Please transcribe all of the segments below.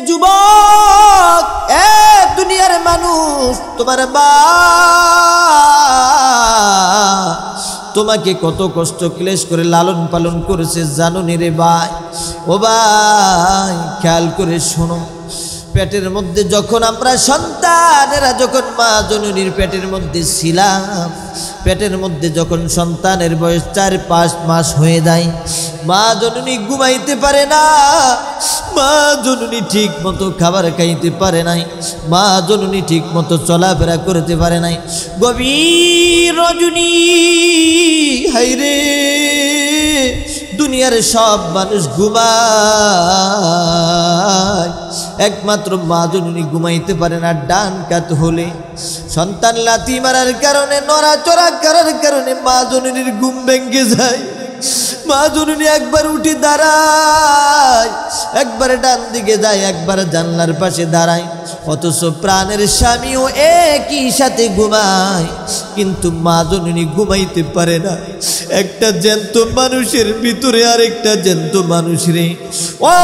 যুবক, দুনিয়ার মানুষ, তোমার মা তোমাকে কত কষ্ট ক্লেশ করে লালন পালন করেছে জানো নি রে ভাই। ও ভাই খেয়াল করে শোনো, পেটের মধ্যে যখন আমরা সন্তানেরা যখন মা জননীর পেটের মধ্যে ছিলাম, পেটের মধ্যে যখন সন্তানের বয়স 4-5 মাস হয়ে যায়, মা জননী ঘুমাইতে পারে না, মা জননী ঠিক মতো খাবার খাইতে পারে নাই, মা জননী ঠিক মতো চলাফেরা করতে পারে নাই। গভীর রজনী, হাইরে দুনিয়ার সব মানুষ ঘুমায়, একমাত্র মা জননী ঘুমাইতে পারে না। ডান কাত হলে সন্তান লাথি মারার কারণে, নড়াচড়া করার কারণে মা জননীর ঘুম ভেঙে যায়। মা জননী একবার উঠে দাঁড়ায়, একবার ডান দিকে যায়, একবার জানলার পাশে দাঁড়ায়, অথচ প্রাণের স্বামীও একই সাথে ঘুমায়, কিন্তু মা জননী ঘুমাইতে পারে না। একটা জ্যান্ত মানুষের ভিতরে আরেকটা জ্যান্ত মানুষ রে। ও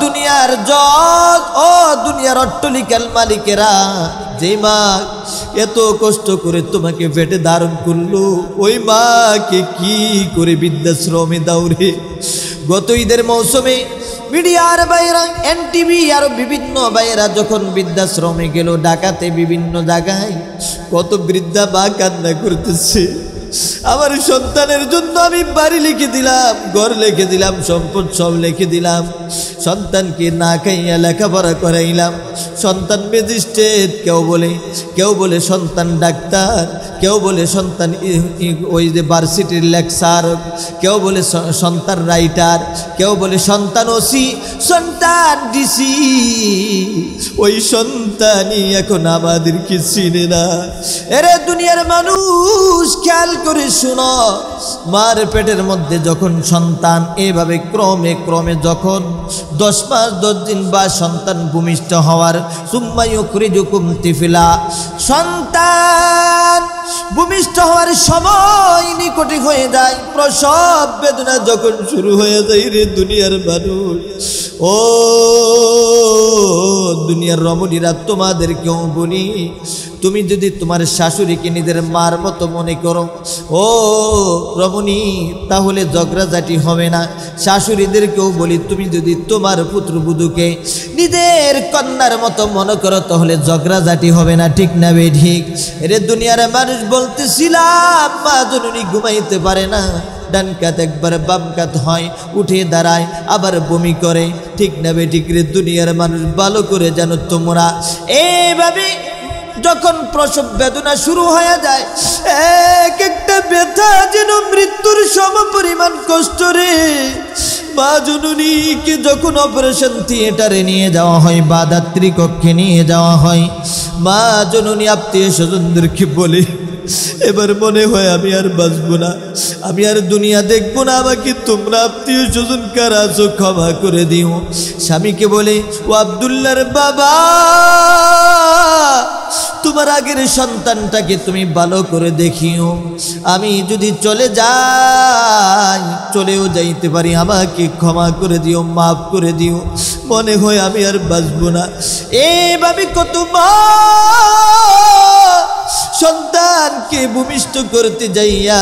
দুনিয়ার জজ, ও দুনিয়ার অট্টালিকার মালিকেরা, যে মা এত কষ্ট করে তোমাকে পেটে ধারণ করলো, ওই মাকে কি করে বৃদ্ধাশ্রমে দাও রে। গত ঈদের মৌসুমে মিডিয়ার বাইরা, এনটিভি আরো বিভিন্ন বাইরা যখন বৃদ্ধাশ্রমে গেল, ঢাকাতে বিভিন্ন জায়গায় কত বৃদ্ধা মা কান্না করতেছে, আমার সন্তানের জন্য আমি বাড়ি লিখে দিলাম, ঘর লিখে দিলাম, সম্পদ সব লিখে দিলাম, সন্তানকে না খাইয়া লেখাপড়া করাইলাম, সন্তান ম্যাজিস্ট্রেট, কেউ বলে সন্তান ডাক্তার, কেউ বলে সন্তান ওই যে ভার্সিটির লেকচার, কেউ বলে সন্তান রাইটার, কেউ বলে সন্তান ওসি, সন্তান ডিসি। ওই সন্তানই এখন আমাদেরকে চিনে না। এরে দুনিয়ার মানুষ খেয়াল করে শুনো, মার পেটের মধ্যে যখন সন্তান এভাবে ক্রমে ক্রমে যখন 10 মাস 10 দিন বা সন্তান ভূমিষ্ঠ হওয়ার, সুম্মা ইউখরিজুকুম তিফলা, সন্তান ভূমিষ্ঠ হওয়ার সময় নিকটে হয়ে যায়, প্রসব বেদনা যখন শুরু হয়ে যায় রে দুনিয়ার মানুষ, ও দুনিয়ার রমণীরা, তোমাদেরকেও বলি, তুমি যদি তোমার শাশুড়িকে নিজের মার মতো মনে করো, ও রমণী, তাহলে ঝগড়াঝাটি হবে না। শাশুড়িদেরকেও বলি, তুমি যদি তোমার পুত্রবধূকে নিজের কন্যার মতো মনে করো, তাহলে ঝগড়াঝাটি হবে না, ঠিক না বে ঠিক? এরে দুনিয়ার মানুষ বলতেছিলাম, মা জননী ঘুমাইতে পারে না, ডান কাত একবার বাম কাত হয়, উঠে দাঁড়ায়, আবার বমি করে, ঠিক না বে ঠিক রে দুনিয়ার মানুষ? ভালো করে জানো তোমরা, এইভাবে যখন প্রসব বেদনা শুরু হয়ে যায়, এক একটা ব্যথা যেন মৃত্যুর সমপরিমাণ কষ্ট রে। মা জননীকে যখন অপারেশন থিয়েটারে নিয়ে যাওয়া হয় বা দাত্রী কক্ষে নিয়ে যাওয়া হয়, মা জননী আত্মীয় স্বজনদেরকে বলে, এবার মনে হয় আমি আর বাঁচবো না, আমি আর দুনিয়া দেখবো না, আমাকে তোমরা আত্মীয় স্বজন কারা আছো ক্ষমা করে দিও। স্বামীকে বলে, ও আব্দুল্লাহর বাবা, তোমার আগের সন্তানটাকে তুমি ভালো করে দেখিও, আমি যদি চলে যাই, চলেও যাইতে পারি, আমাকে ক্ষমা করে দিও, মাফ করে দিও, মনে হয় আমি আর বাঁচবো না। এইভাবে কত মা সন্তানকে ভূমিষ্ঠ করতে যাইয়া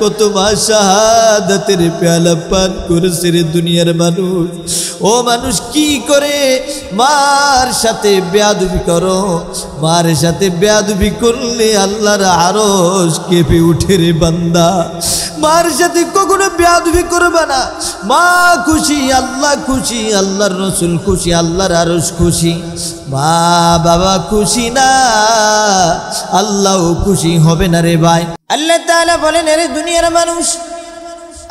কত মা শাহাদাতের পেয়ালা পান করেছে রে দুনিয়ার মানুষ। ও মানুষ, কি করে মার সাথে বেয়াদবি করো? মার সাথে বেয়াদবি করলে আল্লাহর আরশ কেঁপে উঠে রে বান্দা। মার সাথে কখনো বেয়াদবি করবে না। মা খুশি, আল্লাহ খুশি, আল্লাহর রসুল খুশি, আল্লাহর আরশ খুশি। মা বাবা খুশি না, আল্লাহও খুশি হবে না রে ভাই। আল্লাহ তাআলা বলেন, রে দুনিয়ার মানুষ,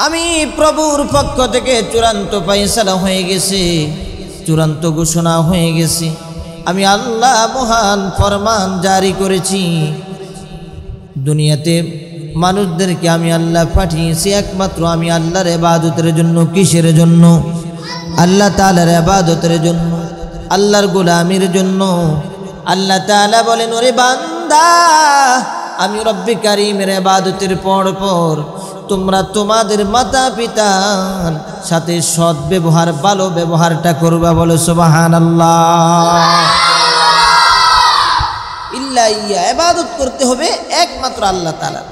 আমি প্রভুর পক্ষ থেকে চূড়ান্ত ফয়সালা হয়ে গেছে, চূড়ান্ত ঘোষণা হয়ে গেছে। আমি আল্লাহ মহান ফরমান জারি করেছি। দুনিয়াতে মানুষদেরকে আমি আল্লাহ পাঠিয়েছি একমাত্র আমি আল্লাহর ইবাদতের জন্য। কিসের জন্য? আল্লাহ তাআলার ইবাদতের জন্য, আল্লাহর গোলামির জন্য। আল্লাহ তাআলা বলেন, ওরে বান্দা, আমি রব্বে কারীমের ইবাদতের পর তোমরা তোমাদের মাতা পিতার সাথে সৎ ব্যবহার ভালো ব্যবহারটা করবা, বলো সুবহানাল্লাহ। ইল্লা ইয়া, ইবাদত করতে হবে একমাত্র আল্লাহ তাআলা।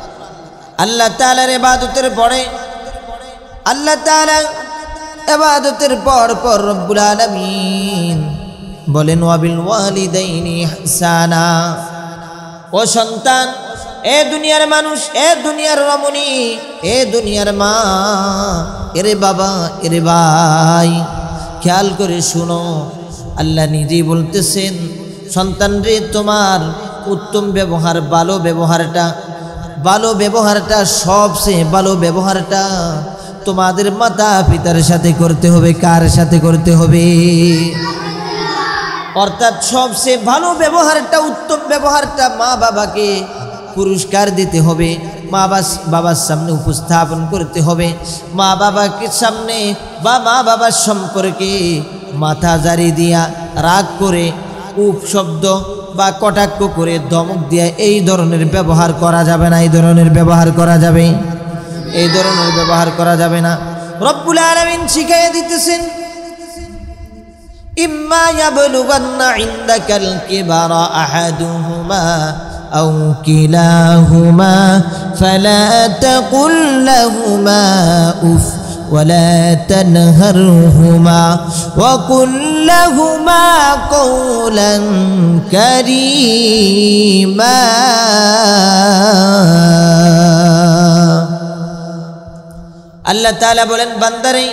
আল্লাহ তাআলার ইবাদতের পরে আল্লাহ তাআলা ইবাদতের পর রব্বুল আলামিন বলেন ওয়াবিল ওয়ালিদাইনি ইহসানা। ও সন্তান, এ দুনিয়ার মানুষ, এ দুনিয়ার রমণী, এ দুনিয়ার মা, এরে বাবা, এরে ভাই, খেয়াল করে শুনো, আল্লাহ নিজেই বলতেছেন সন্তান রে, তোমার উত্তম ব্যবহার ভালো ব্যবহারটা সবচেয়ে ভালো ব্যবহারটা তোমাদের মাতা পিতার সাথে করতে হবে। কার সাথে করতে হবে? অর্থাৎ সবচেয়ে ভালো ব্যবহারটা, উত্তম ব্যবহারটা মা বাবাকে পুরস্কার দিতে হবে, মা বাবার সামনে উপস্থাপন করতে হবে। মা বাবাকে সামনে বা মা বাবার সম্পর্কে মাথা জারি দিয়া, রাগ করে, উপশব্দ বা কটাক্ষ করে, ধমক দিয়া এই ধরনের ব্যবহার করা যাবে না। এই ধরনের ব্যবহার করা যাবে না। রব্বুল আলামিন শিখাইয়া দিতেছেন ইম্মা ইয়াবলুগান্না ইনদাকাল কিবারা আহাদুহুমা আও কিলাহুমা ফালা তাকুল লাহুমা উফ ওয়ালা তানহারহুমা ওয়া কুল লাহুমা কওলান কারীমা। আল্লাহ তাআলা বলেন, বান্দারে,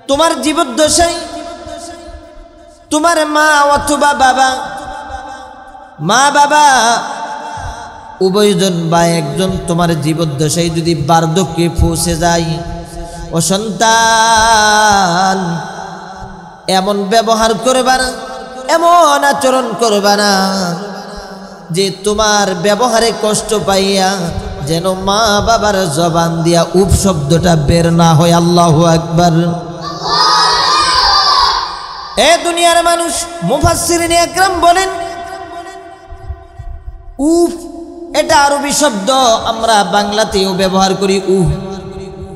তোমার জীবদ্দশায় তোমার মা অথবা বাবা উভয়জন বা একজন তোমার জীবদ্দশায় যদি বার্ধক্যে পৌঁছে যায়, ও সন্তান, এমন ব্যবহার করবা না, এমন আচরণ করবা না যে তোমার ব্যবহারে কষ্ট পাইয়া যেন মা বাবার জবান দিয়া উপশব্দটা বের না হয়। আল্লাহু আকবার। এ দুনিয়ার মানুষ, মুফাসসিরিনে একরাম বলেন উফ এটা আরবি শব্দ, আমরা বাংলাতেও ব্যবহার করি উফ,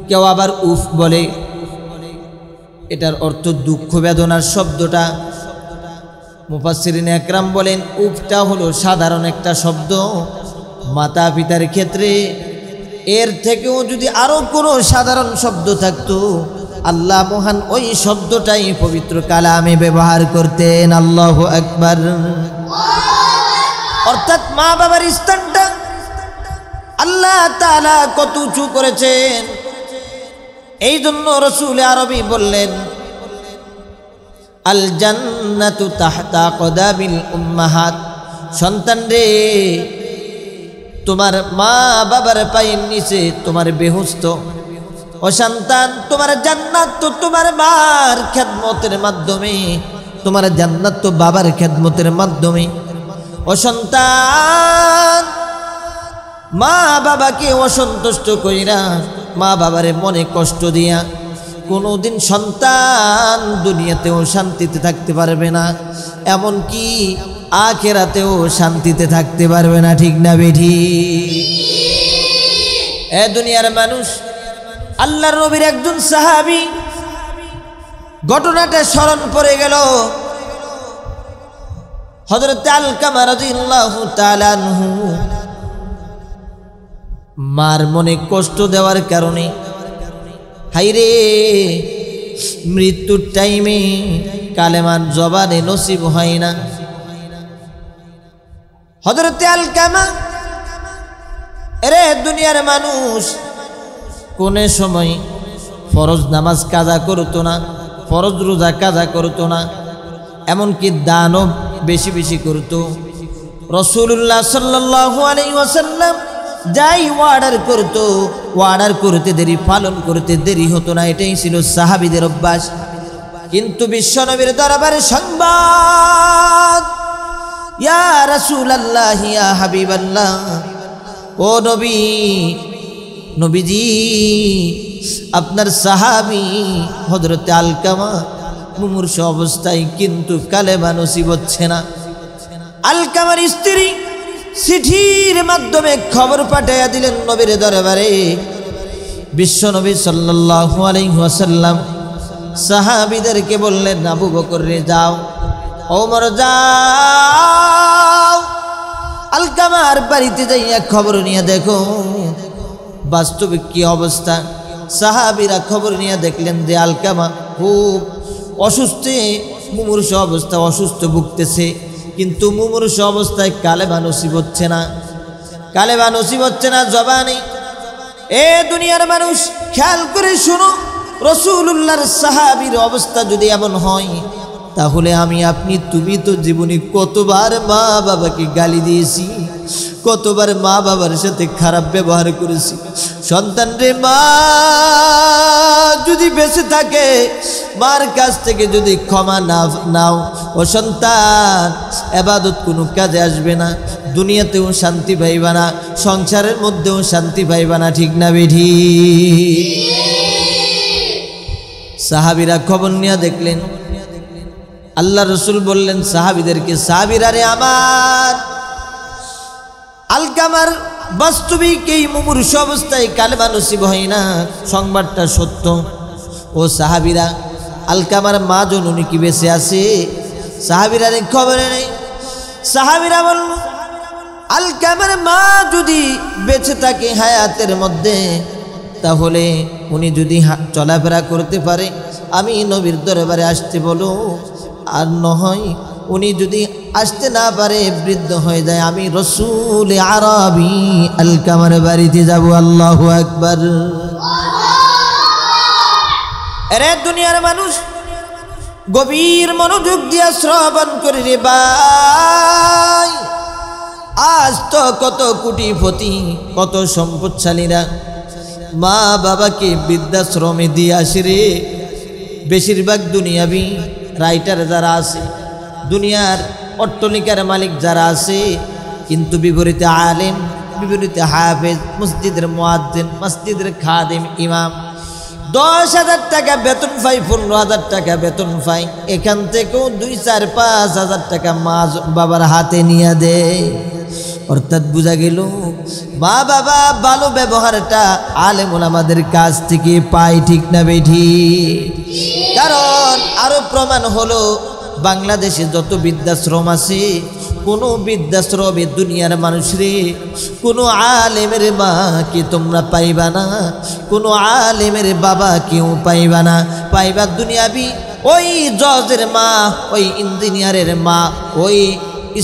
কেউ আবার উফ বলে। এটার অর্থ দুঃখ বেদনার শব্দটা। মুফাসসিরিনে একরাম বলেন উফটা হলো সাধারণ একটা শব্দ মাতা পিতার ক্ষেত্রে। এর থেকেও যদি আরো কোনো সাধারণ শব্দ থাকতো, আল্লাহ মহান ওই শব্দটাই পবিত্র কালামে ব্যবহার করতেন। আল্লাহু আকবার। অর্থাৎ মা বাবার স্থানটা আল্লাহ তাআলা কত উঁচু করেছেন। এই জন্য রাসূল আরবি বললেন আল জান্নাতু তাহতা কদামিল উম্মাহাত। সন্তান রে, তোমার মা বাবার পায়ের নিচে তোমার বেহুস্ত। ও সন্তান, তোমার জান্নাত তো তোমার মার খেদমতের মাধ্যমে, তোমার জান্নাত তো বাবার খেদমতের মাধ্যমে। ও সন্তান, মা বাবাকে অসন্তুষ্ট কইরা, মা বাবারে মনে কষ্ট দিয়া কোনোদিন সন্তান দুনিয়াতেও শান্তিতে থাকতে পারবে না, এমনকি আখিরাতেও শান্তিতে থাকতে পারবে না। ঠিক না বেঠি? এ দুনিয়ার মানুষ, আল্লাহর নবীর একজন সাহাবী, ঘটনাটা স্মরণ পড়ে গেল। হযরত আলকামা রাদিয়াল্লাহু তাআলা আনহু মার মনে কষ্ট দেওয়ার কারণে, হাইরে, মৃত্যুর টাইমে কালেমার জবানে নসিব হয় না। হযরত আলকামা, এরে দুনিয়ার মানুষ, কোন সময় ফরজ নামাজ কাজা করতো না, ফরজ রোজা কাজা করতো না, এমনকি দানও বেশি বেশি করতো। রাসূলুল্লাহ সাল্লাল্লাহু আলাইহি ওয়াসাল্লাম যাই অর্ডার করতে দেরি, পালন করতে দেরি হতো না। এটাই ছিল সাহাবীদের অভ্যাস। কিন্তু বিশ্বনবীর দরবারে সংবাদ, ইয়া রাসূলুল্লাহ, ইয়া হাবিবাল্লাহ, ও নবীজি, আপনার সাহাবী হযরত আলকামা মুমূর্ষু অবস্থায় কিন্তু কালেমা নসিব হচ্ছে না। আলকামার স্ত্রী চিঠির মাধ্যমে খবর পাঠাইয়া দিলেন নবীর দরবারে, বিশ্বনবী সাল্লাল্লাহু আলাইহি ওয়াসাল্লাম সাহাবীদেরকে বললেন, আবু বকর রে যাও, ওমর যাও, আলকামার বাড়িতে যাইয়া খবর নিয়ে দেখো বাস্তবিক কি অবস্থা। সাহাবীরা খবর নিয়ে দেখলেন যে আলকামা খুব অসুস্থে, মুমূর্ষ অবস্থা, অসুস্থ ভুগতেছে। কিন্তু মুমূর্ষ অবস্থায় কালেমা নসিব হচ্ছে না, কালেমা নসিব হচ্ছে না, জবানে। এ দুনিয়ার মানুষ খেয়াল করে শুনো, রাসূলুল্লাহর সাহাবীর অবস্থা যদি এমন হয়, তাহলে আমি আপনি তুমি তো জীবনে কতবার মা বাবাকে গালি দিয়েছি, কতবার মা বাবার সাথে খারাপ ব্যবহার করেছি। সন্তান রে, মা যদি বেঁচে থাকে, মার কাছ থেকে যদি ক্ষমা না নাও, ও সন্তান ইবাদত কোনো কাজে আসবে না, দুনিয়াতেও শান্তি পাইবা না, সংসারের মধ্যেও শান্তি পাইবা না, ঠিক না বেঠি? সাহাবীরা খবর নিয়ে দেখলেন, আল্লাহ রসুল বললেন সাহাবীদেরকে, সাহাবীরা রে আমার, আলকামার বাস্তবিক এই মুমূর্ষ অবস্থায় কালেমা নসিব হয় না, সংবাদটা সত্য। ও সাহাবীরা, আলকামার মা জননী কি বেঁচে আছে? সাহাবীরা রে খবরে নেই। সাহাবীরা বলল, আলকামার মা যদি বেঁচে থাকে হায়াতের মধ্যে, তাহলে উনি যদি চলাফেরা করতে পারে, আমি নবীর দরবারে আসতে বলো। আর নয় উনি যদি আসতে না পারে, বৃদ্ধ হয়ে যায়, আমি রসুল আরবি আলকামার বাড়িতে যাব। আল্লাহু আকবার। এরে দুনিয়ার মানুষ, গভীর মনোযোগ দিয়ে শ্রবণ করে রে ভাই। আজ তো কত কোটিপতি, কত সম্পদশালীরা মা বাবাকে বৃদ্ধাশ্রমে দিয়ে আসে রে। বেশিরভাগ দুনিয়াবি রাইটার যারা আছে, দুনিয়ার অট্টলিকার মালিক যারা আছে, কিন্তু বিপরীতে আলেম, বিপরীতে হাফেজ, মসজিদের মুয়াজ্জিন, মসজিদের খাদেম, ইমাম 10,000 টাকা বেতন পাই, 15,000 টাকা বেতন পাই, এখান থেকেও 2, 4, 5,000 টাকা মা বাবার হাতে নিয়ে দেয়। অর্থাৎ বোঝা গেল মা বাবা ভালো ব্যবহারটা আলেম ওলামাদের কাছ থেকে পায়, ঠিক না বেঠি? কারণ আরো প্রমাণ হলো, বাংলাদেশে যত বৃদ্ধাশ্রম আছে, কোনো বৃদ্ধাশ্রমে দুনিয়ার মানুষরে কোনো আলেমের মা কি তোমরা পাইবা না, কোনো আলেমের বাবা কেউ পাইবা না। পাইবা দুনিয়াবি ওই জজের মা, ওই ইঞ্জিনিয়ারের মা, ওই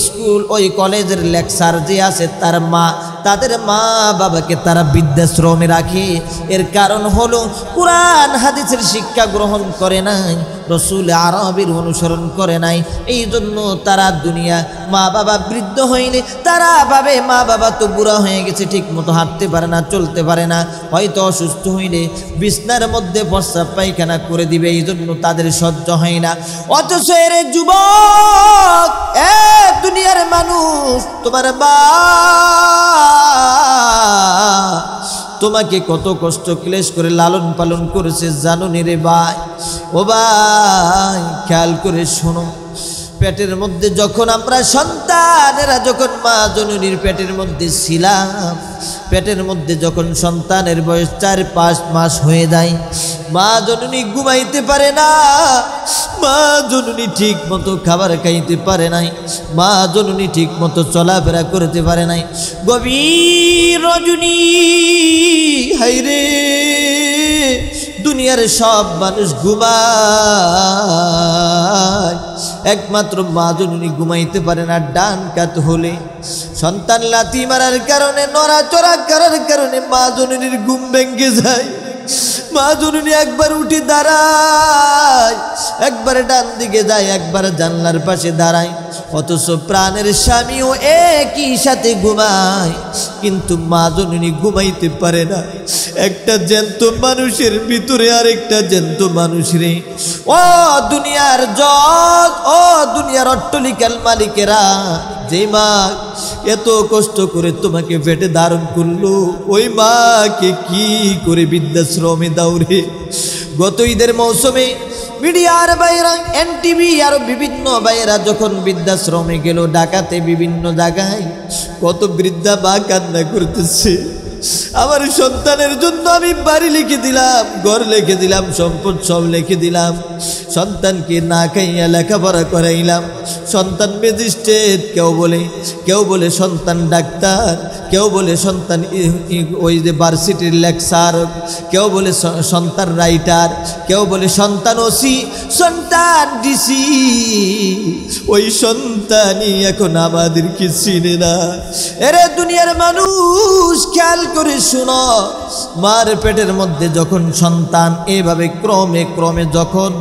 স্কুল ওই কলেজের লেকচার যে আছে তার মা, তাদের মা বাবাকে তারা বৃদ্ধাশ্রমে রাখে। এর কারণ হলো কুরআন হাদিসের শিক্ষা গ্রহণ করে নাই, রসুল আরবির অনুসরণ করে নাই। এই জন্য তারা দুনিয়া মা বাবা বৃদ্ধ হইলে তারা ভাবে মা বাবা তো বুড়া হয়ে গেছে, ঠিক মতো হাঁটতে পারে না, চলতে পারে না, হয়তো অসুস্থ হইলে বিছনার মধ্যে প্রস্রাব পায়খানা করে দিবে, এই জন্য তাদের সহ্য হয় না। অথচ এর যুবক, এ দুনিয়ার মানুষ, তোমার মা তোমাকে কত কষ্ট ক্লেশ করে লালন পালন করেছে জানো নি রে ভাই? ও ভাই খেয়াল করে শোনো, পেটের মধ্যে যখন আমরা সন্তানেরা যখন মা জননীর পেটের মধ্যে ছিলাম, পেটের মধ্যে যখন সন্তানের বয়স 4-5 মাস হয়ে যায়, মা জননী ঘুমাইতে পারে না, মা জননী ঠিক মতো খাবার খাইতে পারে নাই, মা জননী ঠিক মতো চলাফেরা করতে পারে নাই। গভীর রজনী, হাইরে দুনিয়ার সব মানুষ ঘুমায়, একমাত্র মা জননী ঘুমাইতে পারে না। ডান কাত হলে সন্তান লাথি মারার কারণে, নড়াচড়া করার কারণে মা জননীর ঘুম ভেঙে যায়। মা জননী একবার উঠে দাঁড়ায়, একবার ডান দিকে যায়, একবার জানলার পাশে দাঁড়ায়। অথচ প্রাণের স্বামীও একই সাথে ঘুমায়, কিন্তু মা জননী ঘুমাইতে পারে না। একটা জ্যান্ত মানুষের ভিতরে আরেকটা জ্যান্ত মানুষ রে। ও দুনিয়ার জজ, ও দুনিয়ার অট্টলিকার মালিকেরা, যে মা এত কষ্ট করে তোমাকে পেটে ধারণ করলো, ওই মাকে কি করে বৃদ্ধাশ্রমে দাও রে? গত ঈদের মৌসুমে মিডিয়ার বাইরা, এনটিভি আরো বিভিন্ন বাইরা যখন বৃদ্ধাশ্রমে গেল, ঢাকাতে বিভিন্ন জায়গায় কত বৃদ্ধা মা কান্না করতেছে। আমার সন্তানের জন্য আমি বাড়ি লিখে দিলাম, ঘর লিখে দিলাম, সম্পদ সব লিখে দিলাম, সন্তানকে না খাইয়া লেখাপড়া করাইলাম। সন্তান ম্যাজিস্ট্রেট, কেউ বলে সন্তান ডাক্তার, কেউ বলে সন্তান ওই যে ভার্সিটির লেকচার, কেউ বলে সন্তান রাইটার, কেউ বলে সন্তান ওসি, সন্তান ডিসি। ওই সন্তানই এখন আমাদেরকে চিনে না। এরে দুনিয়ার মানুষ, খেয়াল করে শুনো, মার পেটের মধ্যে যখন সন্তান এভাবে ক্রমে ক্রমে যখন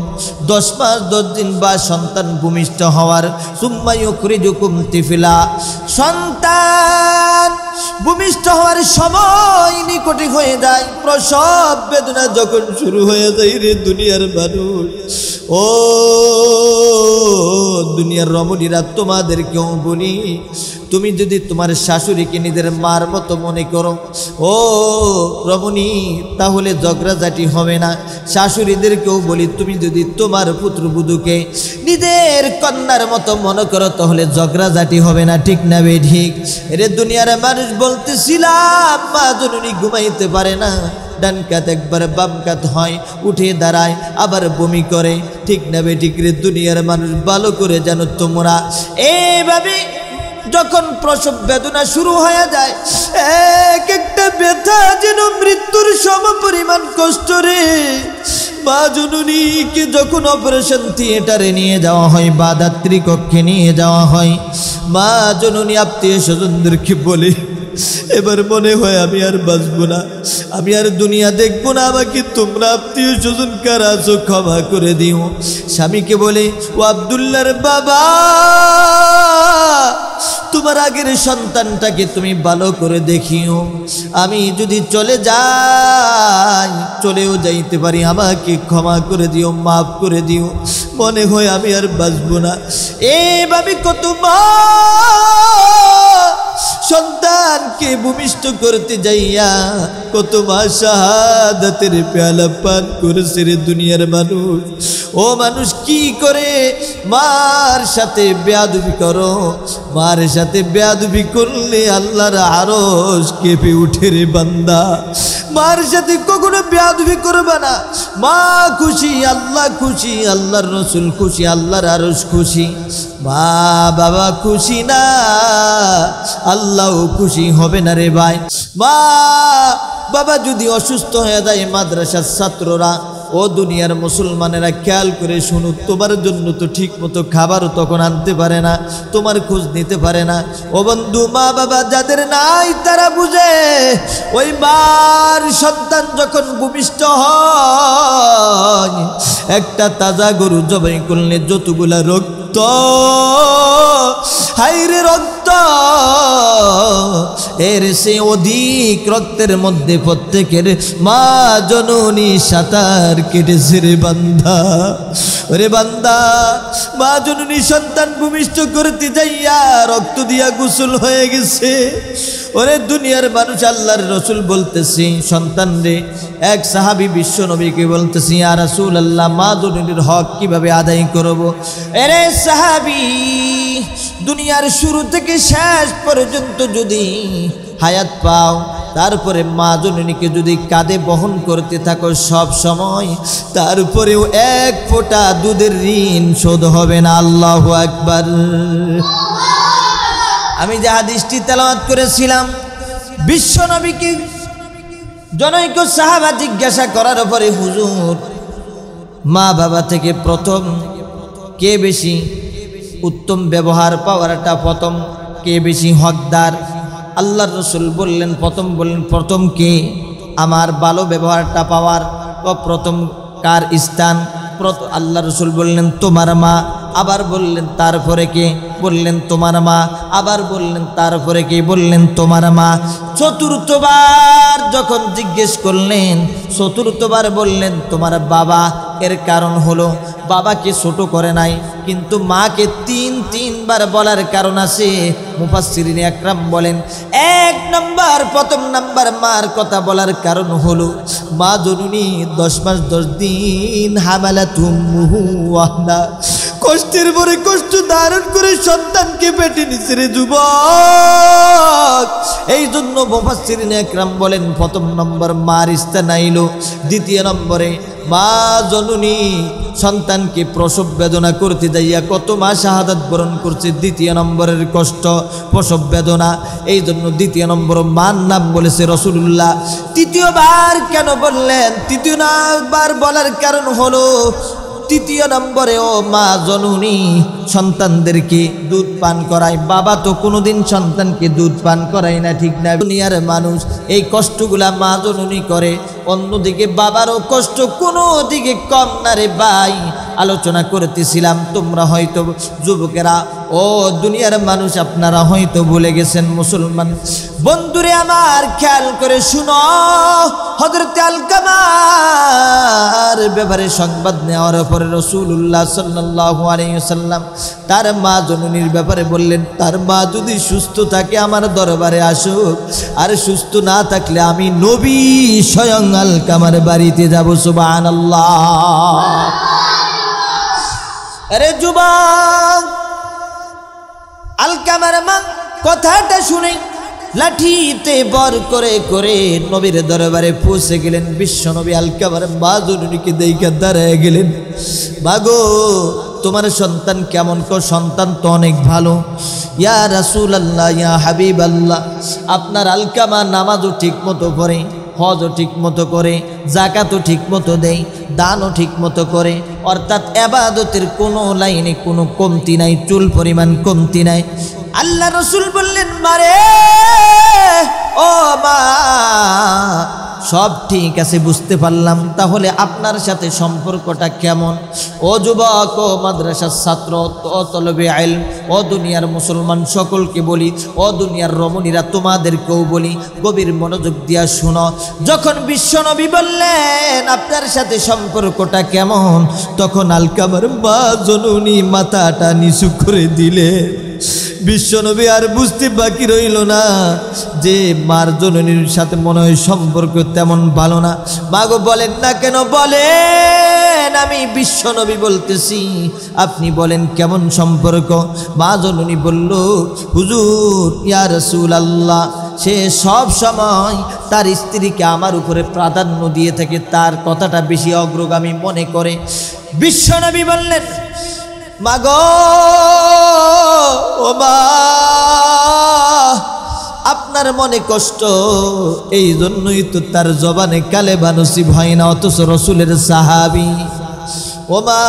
10 মাস 10 দিন বা সন্তান ভূমিষ্ঠ হওয়ার সুম্মা ইউখরিজুকুম তিফলা, সন্তান ভূমিষ্ঠ হওয়ার সময় নিকটে হয়ে যায়, প্রসব বেদনা যখন শুরু হয়ে যায়, রে দুনিয়ার মানুষ, ও দুনিয়ার রমণীরা, তোমাদেরকেও বলি, তুমি যদি তোমার শাশুড়িকে নিজের মার মতো মনে করো, ও রমণী, তাহলে ঝগড়াঝাটি হবে না। শাশুড়িদেরকেও বলি, তুমি যদি তোমার পুত্রবধূকে নিজের কন্যার মতো মনে করো, তাহলে ঝগড়াঝাটি হবে না। ঠিক না বে ঠিক? এরে দুনিয়ার মানুষ, বলতেছিলাম মা জননী ঘুমাইতে পারে না, ডান কাত একবার বাম কাত হয়, উঠে দাঁড়ায়, আবার বমি করে। ঠিক না বে ঠিক? রে দুনিয়ার মানুষ, ভালো করে জানো তোমরা, এইভাবে যখন প্রসব বেদনা শুরু হয়ে যায়, এক একটা ব্যথা যেন মৃত্যুর সমপরিমাণ কষ্ট রে। মা জননীকে যখন অপারেশন থিয়েটারে নিয়ে যাওয়া হয় বা দাত্রী কক্ষে নিয়ে যাওয়া হয়, মা জননী আত্মীয় স্বজনদেরকে বলে, এবার মনে হয় আমি আর বাঁচবো না, আমি আর দুনিয়া দেখবো না, আমাকে তোমরা আত্মীয় স্বজন কারা আছো ক্ষমা করে দিও। স্বামীকে বলে, ও আব্দুল্লাহর বাবা, তোমার আগের সন্তানটাকে তুমি ভালো করে দেখিও, আমি যদি চলে যাই, চলেও যাইতে পারি, আমাকে ক্ষমা করে দিও, মাফ করে দিও, মনে হয় আমি আর বাঁচবো না। এইভাবে কত মা সন্তানকে ভূমিষ্ঠ করতে যাইয়া কত মা শাহাদাতের পেয়ালা পান করেছে রে দুনিয়ার মানুষ। ও মানুষ, কি করে মার সাথে বেয়াদবি করো? মার সাথে বেয়াদবি করলে আল্লাহর আরশ কেঁপে উঠে রে বান্দা। মার সাথে কখনো বেয়াদবি করবে না। মা খুশি, আল্লাহ খুশি, আল্লাহর রসুল খুশি, আল্লাহর আরশ খুশি। মা বাবা খুশি না, আল্লাহও খুশি হবে না রে ভাই। মা বাবা যদি অসুস্থ হয়ে যায়, মাদ্রাসার ছাত্ররা, ও দুনিয়ার মুসলমানেরা, খেয়াল করে শুনুক, তোমার জন্য তো ঠিক মতো খাবারও তখন আনতে পারে না, তোমার খোঁজ নিতে পারে না। ও বন্ধু, মা বাবা যাদের নাই তারা বুঝে, ওই মার সন্তান যখন ভূমিষ্ঠ হয়, একটা তাজা গরু জবাই করলে যতগুলা রক্ত, হাইরে রক্ত, এর সে অধিক রক্তের মধ্যে প্রত্যেকের মা জননী সাঁতার কেটেছে রে বান্দা। রে বান্দা, মা জননী সন্তান ভূমিষ্ঠ করতে যাইয়া রক্ত দিয়া গোসল হয়ে গেছে। ওরে দুনিয়ার মানুষ, আল্লাহর রসুল বলতেছি, সন্তান রে, এক সাহাবী বিশ্ব নবীকে বলতেছি, ইয়া রাসূলুল্লাহ, মা জননীর হক কিভাবে আদায় করব? এরে সাহাবী, দুনিয়ার শুরু থেকে শেষ পর্যন্ত যদি হায়াত পাও, তারপরে মা জননীকে যদি কাঁধে বহন করতে থাকো সব সময়, তারপরেও এক ফোঁটা দুধের ঋণ শোধ হবে না। আল্লাহু আকবার। আমি যে হাদিসটি তেলাওয়াত করেছিলাম, বিশ্ব নবীকে জনৈক সাহাবা জিজ্ঞাসা করার পরে, হুজুর, মা বাবা থেকে প্রথম কে বেশি উত্তম ব্যবহার পাওয়ারটা প্রথম কে বেশি হকদার? আল্লাহর রসুল বললেন, প্রথম কে আমার ভালো ব্যবহারটা পাওয়ার প্রথম কার স্থান? আল্লাহ রসুল বললেন, তোমার মা। আবার বললেন, তারপরে কে? বললেন, তোমার মা। আবার বললেন, তারপরে কে? বললেন, তোমার মা। চতুর্থবার যখন জিজ্ঞেস করলেন, চতুর্থবার বললেন, তোমার বাবা। এর কারণ হলো, বাবাকে ছোট করে নাই, কিন্তু মাকে তিনবার বলার কারণ আছে। মুফাসসিরিন আকরাম বলেন, প্রথম নাম্বার মার কথা বলার কারণ হলো, মা জননী 10 মাস 10 দিন হামালাতুম মুহু ওয়াহনা, কষ্টের পরে কষ্ট ধারণ করে সন্তানকে পেটে নিছে রে যুবক। এই জন্য মুফাসসিরিনে একরাম বলেন, প্রথম নম্বর মার ইস্তেনাইল, দ্বিতীয় নম্বরে মা জননী সন্তানকে প্রসব বেদনা করতে যাইয়া কত মা শাহাদাত বরণ করছে, দ্বিতীয় নম্বরের কষ্ট প্রসব বেদনা। এই জন্য দ্বিতীয় নম্বর মার নাম বলেছে রাসূলুল্লাহ। তৃতীয়বার কেন বললেন? তৃতীয়বার বলার কারণ হলো, তৃতীয় নম্বরে ও মা জননী সন্তানদেরকে দুধ পান করায়। বাবা তো কোনোদিন সন্তানকে দুধ পান করায় না, ঠিক না? দুনিয়ার মানুষ এই কষ্টগুলা মা জননী করে, অন্যদিকে বাবারও কষ্ট কোনো দিকে কম না রে ভাই। আলোচনা করতেছিলাম, তোমরা হয়তো যুবকেরা ও দুনিয়ার মানুষ আপনারা হয়তো ভুলে গেছেন। মুসলমান বন্ধুরে আমার খেয়াল করে শুনো, হযরত আলকামার ব্যাপারে সংবাদ নেওয়ার পরে রাসূলুল্লাহ সাল্লাল্লাহু আলাইহি ওয়াসাল্লাম তার মা জননীর ব্যাপারে বললেন, তার মা যদি সুস্থ থাকে আমার দরবারে আসুক, আর সুস্থ না থাকলে আমি নবী স্বয়ং আলকামার বাড়িতে যাব। সুবহানাল্লাহ। আরে যুবক, আলকামার মা কথাটা শুনে লাঠিতে বর করে করে নবীর দরবারে পৌঁছে গেলেন। বিশ্ব নবী আলকামার মা জননীকে দেখে দাঁড়ায় গেলেন, মাগো তোমার সন্তান কেমন? সন্তান তো অনেক ভালো। ইয়া রাসূলুল্লাহ, ইয়া হাবিবাল্লাহ, আপনার আলকামা নামাজও ঠিক মতো পড়ে, হজও ঠিক মতো করে, জাকাতও ঠিক মতো দেয়, দানও ঠিক মতো করে, অর্থাৎ ইবাদতের কোনো লাইনে কোনো কমতি নাই, চুল পরিমাণ কমতি নাই। আল্লাহ রসুল বললেন, মারে ও মা, সব ঠিক আছে, বুঝতে পারলাম, তাহলে আপনার সাথে সম্পর্কটা কেমন? ও যুবক, ও মাদ্রাসার ছাত্র, ও তলবে ইলম, ও দুনিয়ার মুসলমান সকলকে বলি, ও দুনিয়ার রমণীরা তোমাদেরকেও বলি, গভীর মনোযোগ দিয়া শুনো। যখন বিশ্বনবী বললেন আপনার সাথে সম্পর্কটা কেমন, তখন আলকামার মা জননী মাথাটা নিচু করে দিলেন। বিশ্বনবী আর বুঝতে বাকি রইল না যে মার জননীর সাথে মনে হয় সম্পর্ক তেমন ভালো না। মাগো বলেন না কেন? বলেন, আমি বিশ্বনবী বলতেছি, আপনি বলেন কেমন সম্পর্ক? মা জননী বলল, হুজুর, ইয়া রাসূলুল্লাহ, সে সব সময় তার স্ত্রীকে আমার উপরে প্রাধান্য দিয়ে থাকে, তার কথাটা বেশি অগ্রগামী মনে করে। বিশ্বনবী বললেন, মাগো ও মা, আপনার মনে কষ্ট, এই জন্যই তো তার জবানে কালেমা নসিব হয় না, অথচ রসুলের সাহাবী। ও মা,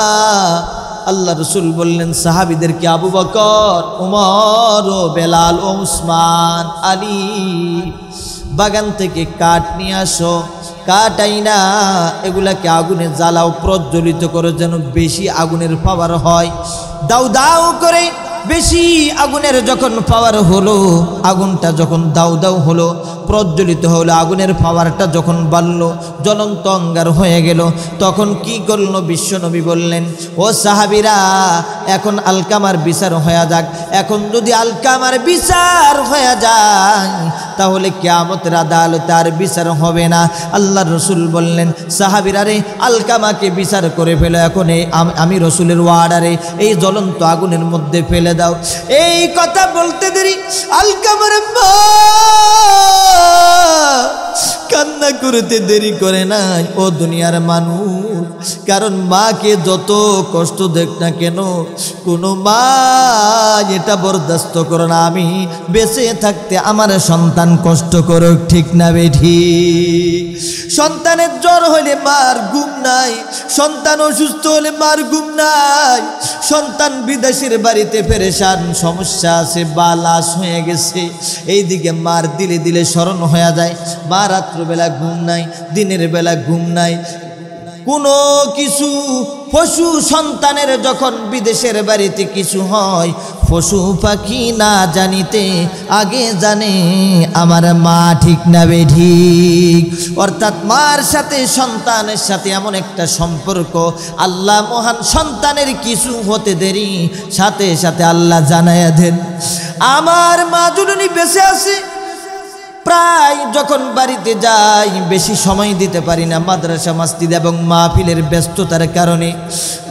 আল্লাহ রসুল বললেন সাহাবীদেরকে, আবু বকর, উমর, ও বেলাল, ও উসমান, আলী, বাগান থেকে কাঠ নিয়ে আসো, কাঠ আইনা এগুলাকে আগুনে জ্বালাও, প্রজ্বলিত করো, যেন বেশি আগুনের পাওয়ার হয়। দাউ দাউ করে বেশি আগুনের যখন পাওয়ার হলো, আগুনটা যখন দাউ দাউ হলো, প্রজ্বলিত হলো, আগুনের পাওয়ারটা যখন বাড়লো, জ্বলন্ত অঙ্গার হয়ে গেল, তখন কি করলো? বিশ্বনবী বললেন, ও সাহাবীরা, এখন আলকামার বিচার হয়ে যাক। এখন যদি আলকামার বিচার হয়ে যায়, তাহলে কিয়ামতের আদালতে আর বিচার হবে না। আল্লাহ রসুল বললেন, সাহাবীরা রে, আলকামাকে বিচার করে ফেলো, এখন আমি রসুলের ওয়ার্ডারে এই জ্বলন্ত আগুনের মধ্যে ফেলে দাও। এই কথা বলতে দেরি আলকামার মা কান্না করতে দেরি করে নাই। ও দুনিয়ার মানুষ, কারণ মাকে যত কষ্ট দেখ না কেন, কোনো মা এটা বরদাস্ত করে না আমি বেঁচে থাকতে আমার সন্তান কষ্ট করুক, ঠিক না বেঠি? সন্তানের জ্বর হলে মার ঘুম নাই, সন্তান অসুস্থ হলে মার ঘুম নাই, সন্তান বিদেশের বাড়িতে পেরেশান, সমস্যা আছে, বালাস হয়ে গেছে, এইদিকে মার দিলে দিলে স্মরণ হয়ে যায়। মা রাত্রবেলা ঘুম নাই, দিনের বেলা ঘুম নাই, কোনো কিছু। পশু সন্তানের যখন বিদেশের বাড়িতে কিছু হয়, পশু পাখি না জানিতে আগে জানে আমার মা, ঠিক না বেঠিক? অর্থাৎ মার সাথে সন্তানের সাথে এমন একটা সম্পর্ক, আল্লাহ মহান, সন্তানের কিছু হতে দেরি সাথে সাথে আল্লাহ জানায়া দেন। আমার মা জননী বেঁচে আছে, প্রায় যখন বাড়িতে যাই বেশি সময় দিতে পারি না, মাদ্রাসা মসজিদ এবং মাহফিলের ব্যস্ততার কারণে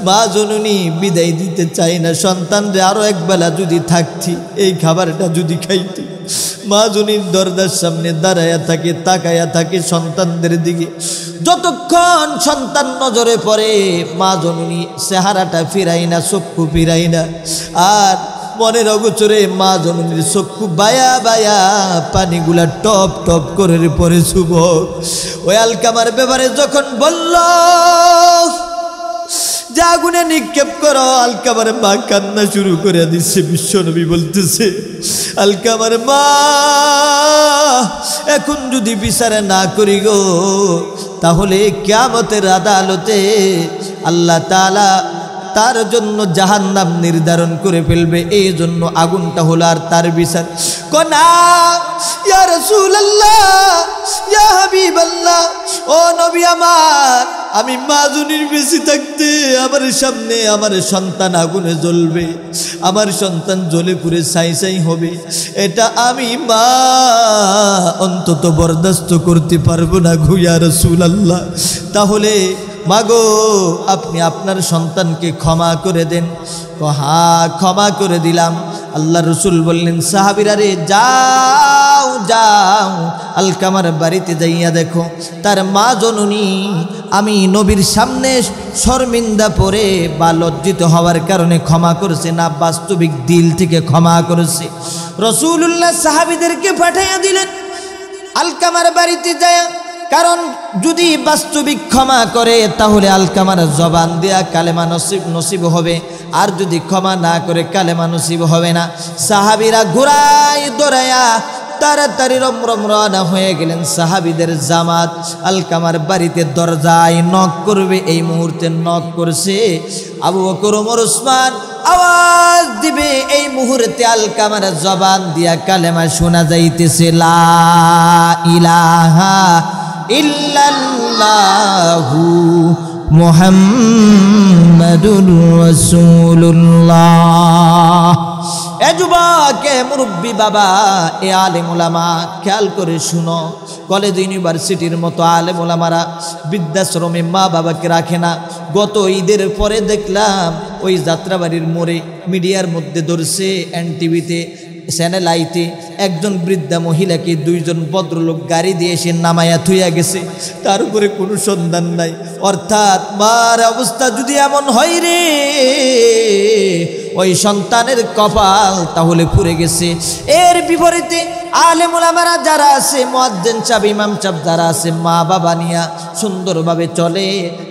মা জননী বিদায় দিতে চাই না। সন্তানরা আরও একবেলা যদি থাকতি, এই খাবারটা যদি খাইতি। মা জননীর দরজার সামনে দাঁড়ায়া থাকে, তাকায়া থাকে সন্তানদের দিকে। যতক্ষণ সন্তান নজরে পড়ে মা জননী চেহারাটা ফিরাই না, চক্ষু ফিরাই না। আর মনের অগোচরে মা জননীর চক্ষু বায়া বায়া পানিগুলা টপ টপ করে পরে যুবক। ওই আলকামার ব্যাপারে যখন বলল যে আগুনে নিক্ষেপ করো, আলকামার মা কান্না শুরু করে দিচ্ছে। বিশ্বনবী বলতেছে, আলকামার মা এখন যদি বিচার না করি গো, তাহলে কিয়ামতের আদালতে আল্লাহ তাআলা তার জন্য জাহান্নাম নির্ধারণ করে ফেলবে। এই জন্য আগুনটা হলো আর তার বিচার। কোনা ইয়া রাসূলুল্লাহ, ইয়া হাবিবাল্লাহ, ও নবী আমার, আমি মা জননীর বেঁচে থাকতে আমার সামনে আমার সন্তান আগুনে জ্বলবে, আমার সন্তান জ্বলে পুড়ে ছাই ছাই হবে, এটা আমি মা অন্তত বরদাস্ত করতে পারবো না গো ইয়া রাসূলুল্লাহ। তাহলে মাগো আপনি আপনার সন্তানকে ক্ষমা করে দেন। হ্যাঁ ক্ষমা করে দিলাম। আল্লাহ রসুল বললেন, সাহাবীরা রে যাও যাও, আলকামার বাড়িতে যাইয়া দেখো তার মা জননী আমি নবীর সামনে শর্মিন্দা পড়ে বা লজ্জিত হওয়ার কারণে ক্ষমা করেছে না বাস্তবিক দিল থেকে ক্ষমা করেছে। রাসূলুল্লাহ সাহাবীদেরকে পাঠাইয়া দিলেন আলকামার বাড়িতে যায়। কারণ যদি বাস্তবিক ক্ষমা করে তাহলে আলকামার জবান দেয়া কালেমা নসিব হবে, আর যদি ক্ষমা না করে কালেমা নসিব হবে না। সাহাবীরা ঘোড়ায় দৌড়ায়া তাড়াতাড়ি রমরম রওনা হয়ে গেলেন। সাহাবীদের জামাত আলকামার বাড়িতে দরজায় নক করবে, এই মুহূর্তে নক করছে। আবু বকর ওমর ওসমান আওয়াজ দিবে, এই মুহূর্তে আলকামার জবান দিয়া কালেমা শোনা যাইতেছে, লা ইলাহা ইল্লাল্লাহু মুহাম্মাদুর রাসূলুল্লাহ। এ যুবক, এ মুরব্বী বাবা, এ আলেম ওলামা, খেয়াল করে শুনো। কলেজ ইউনিভার্সিটির মতো আলেম ওলামারা বৃদ্ধাশ্রমে মা বাবাকে রাখে না। গত ঈদের পরে দেখলাম ওই যাত্রাবাড়ির মোড়ে মিডিয়ার মধ্যে ধরছে, এনটিভিতে চ্যানেল আইতে একজন বৃদ্ধা মহিলাকে দুইজন ভদ্রলোক গাড়ি দিয়ে এসে নামায়া থুইয়া গেছে, তার উপরে কোনো সন্ধান নাই। অর্থাৎ মার অবস্থা যদি এমন হয় রে, ওই সন্তানের কপাল তাহলে পুড়ে গেছে। এর বিপরীতে আলেম ওলামারা যারা আছে, মুয়াজ্জিন সাহেব, ইমাম সাহেব যারা আছে, মা বাবা নিয়া সুন্দরভাবে চলে,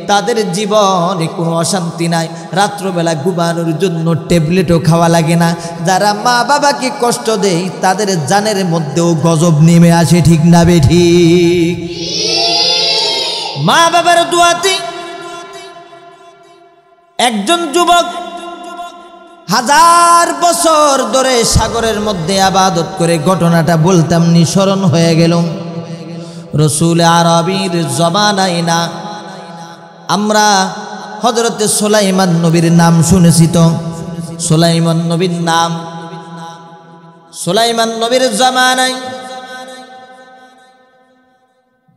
তাদের জীবনে কোনো অশান্তি নাই। রাত্রবেলা ঘুমানোর জন্য ট্যাবলেটও খাওয়া লাগে না। যারা মা বাবাকে কষ্ট দেয় তাদের জানের মধ্যেও গজব নেমে আসে, ঠিক না বে ঠিক? মা বাবার দোয়াতে একজন যুবক 1000 বছর ধরে সাগরের মধ্যে আবাদত করে, ঘটনাটা বলতাম নি, স্মরণ হয়ে গেল। রসুল আরবির জমানায় না আমরা হযরতে সুলাইমান নবীর নাম শুনেছি তো? সুলাইমান নবীর নাম, সুলাইমান নবীর জমানায়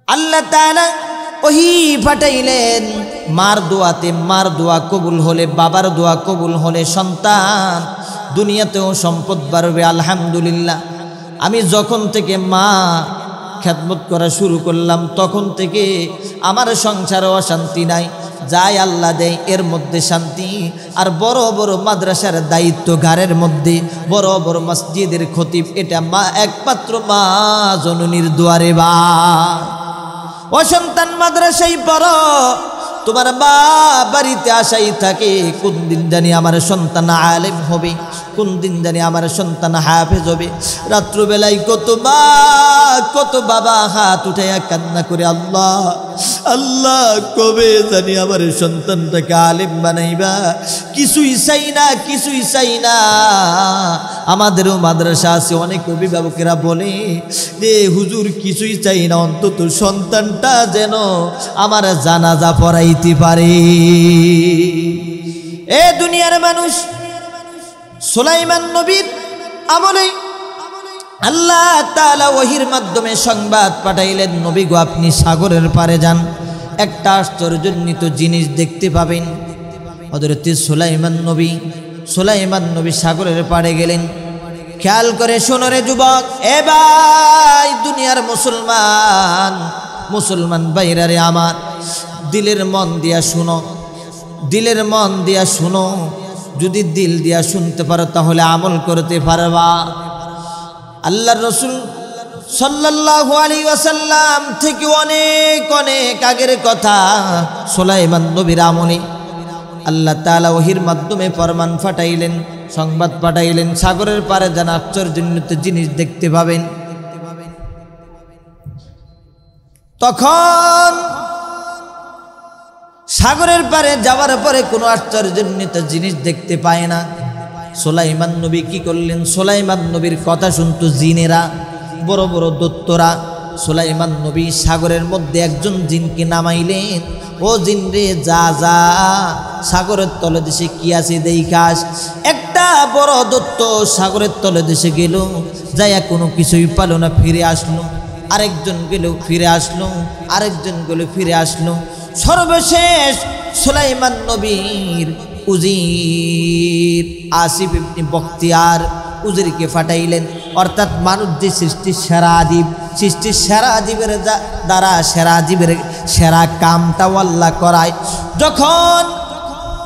আল্লাহ তাআলা ওহী পাঠাইলেন। মার দোয়াতে, মার দোয়া কবুল হলে, বাবার দোয়া কবুল হলে সন্তান দুনিয়াতেও সম্পদ বাড়বে। আলহামদুলিল্লাহ, আমি যখন থেকে মা খেদমত করা শুরু করলাম তখন থেকে আমার সংসারে অশান্তি নাই। যাই আল্লাহ দেয় এর মধ্যে শান্তি। আর বড় বড় মাদ্রাসার দায়িত্ব ঘাড়ের মধ্যে, বড় বড় মসজিদের খতিব, এটা মা একমাত্র মা জননীর দুয়ারে। বা ও সন্তান, মাদ্রাসায় পড়ো, তোমার মা বাড়িতে আসাই থাকে কোন দিন জানি আমার সন্তান আলেম হবে, কোন দিন জানি আমার সন্তান হাফেজ হবে। রাত্রবেলায় কত মা কত বাবা হাত উঠাইয়া কান্না করে, আল্লাহ আল্লাহ কবে জানি আমার সন্তানটাকে আলেম বানাইবা। কিছুই চাই না, কিছুই চাই না। আমাদেরও মাদ্রাসা আছে, অনেক অভিভাবকেরা বলে যে হুজুর কিছুই চাই না, অন্তত সন্তানটা যেন আমার জানাজা পড়াইতে পারে। এ দুনিয়ার মানুষ, সুলাইমান নবীর আমলে আল্লাহ তাআলা ওহীর মাধ্যমে সংবাদ পাঠাইলেন, নবী গো আপনি সাগরের পারে যান, একটা আশ্চর্যজনিত জিনিস দেখতে পাবেন। হযরত সুলাইমান নবী সাগরের পাড়ে গেলেন। খেয়াল করে শোনো রে যুবক, এ ভাই দুনিয়ার মুসলমান ভাইরা রে আমার, দিলের মন দিয়া শুনো, যদি দিল দিয়া শুনতে পারো তাহলে আমল করতে পারবা। আল্লাহর রাসূল সাল্লাল্লাহু আলাইহি ওয়াসাল্লাম থেকে অনেক অনেক আগের কথা, সুলাইমান নবীর আমলে আল্লাহ তাআলা ওহীর মাধ্যমে ফরমান পাঠাইলেন, সংবাদ পাঠাইলেন, সাগরের পারে যান, আশ্চর্যজনিত জিনিস দেখতে পাবেন। তখন সাগরের পারে যাওয়ার পরে কোনো আশ্চর্যজনিত জিনিস দেখতে পায় না। সুলাইমান নবী কি করলেন? সুলাইমান নবীর কথা শুনতো জিনেরা, বড় বড় দৈত্যরা। সুলাইমান নবী সাগরের মধ্যে একজন জিনকে নামাইলেন, ও জিন রে যা যা সাগরের তলে দেশে কি আছে দেখাস। একটা বড় দৈত্য সাগরের তলে দেশে গেল, যাইয়া কোনো কিছুই পেল না, ফিরে আসলো। আরেকজন গেল, ফিরে আসলো। আরেকজন গেল, ফিরে আসলো। সর্বশেষ সুলাইমান নবীর উজির আসিফ ইবনে বখতিয়ার উজিরকে ফাটাইলেন, অর্থাৎ মানুষ যে সৃষ্টির সেরা আজীবের দ্বারা সেরা আজীবের সেরা কামটা আল্লাহ করায়। যখন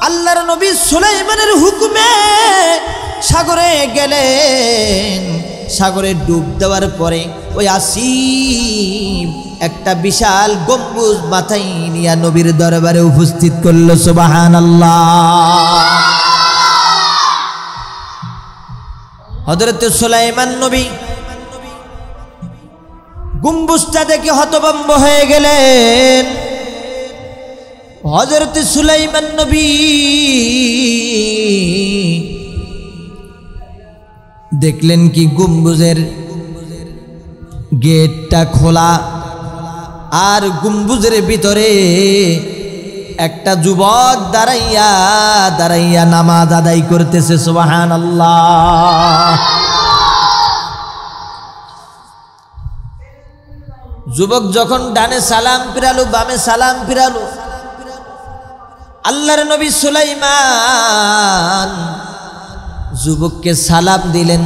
আল্লাহর নবী সুলাইমানের হুকুমে সাগরে গেলেন, সাগরে ডুব দেওয়ার পরে ওই আসিফ একটা বিশাল গম্বুজ মাথায় নিয়ে নবীর দরবারে উপস্থিত করলো। সুবহানাল্লাহ। হযরত সুলাইমান নবী গম্বুজটা দেখে হতভম্ব হয়ে গেলেন। হযরত সুলাইমান নবী দেখলেন কি গম্বুজের গেটটা খোলা, আর গম্বুজের ভিতরে একটা যুবক দাঁড়াইয়া নামাজ আদায় করতেছে। সুবহানাল্লাহ। যুবক যখন ডানে সালাম ফিরালো, বামে সালাম ফিরালো, আল্লাহর নবী সুলাইমান যুবককে সালাম দিলেন।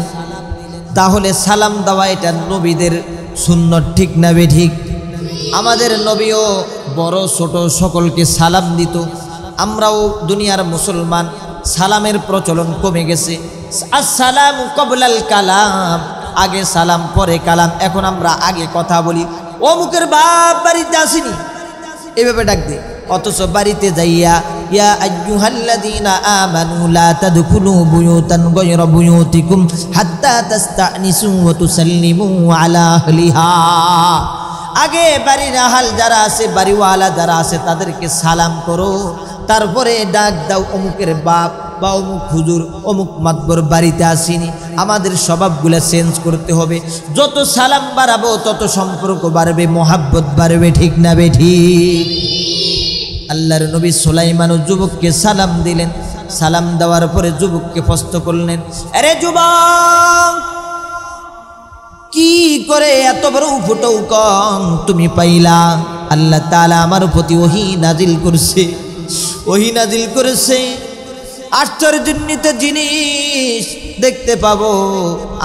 তাহলে সালাম দেওয়া এটা নবীদের সুন্নত, ঠিক না বেঠিক? আমাদের নবীও বড় ছোট সকলকে সালাম দিত। আমরাও দুনিয়ার মুসলমান, সালামের প্রচলন কমে গেছে। আসসালামু ক্বাবলাল কালাম, আগে সালাম পরে কালাম। এখন আমরা আগে কথা বলি, অমুকের বাপ বাড়িতে আসেনি এভাবে ডাক দিই, অথচ বাড়িতে যাইয়া ইয়া আইয়ুহাল্লাযীনা আমানু লা তাদখুলু বুয়ুতান গায়রা বুয়ুতিকুম হাত্তা তাস্তানিসু ওয়া তুসাল্লিমু আলা আহলিহা। আগে বাড়ির আহাল যারা আছে, বাড়িওয়ালা যারা আছে, তাদেরকে সালাম করো, তারপরে ডাক দাও অমুকের বাপ বা অমুক হুজুর, অমুক মাতবর বাড়িতে আসেনি। আমাদের স্বভাবগুলো চেঞ্জ করতে হবে। যত সালাম বাড়াবো তত সম্পর্ক বাড়বে, মহাব্বত বাড়বে, ঠিক না বেঠিক? আল্লাহর নবী সুলাইমান যুবককে সালাম দিলেন। সালাম দেওয়ার পরে যুবককে প্রশ্ন করলেন, আরে যুবক, কি করে এত বড় উপটৌকন তুমি পাইলা? আল্লাহ তাআলা আমার প্রতি ওহী নাজিল করেছে, আশ্চর্যজনিত জিনিস দেখতে পাবো।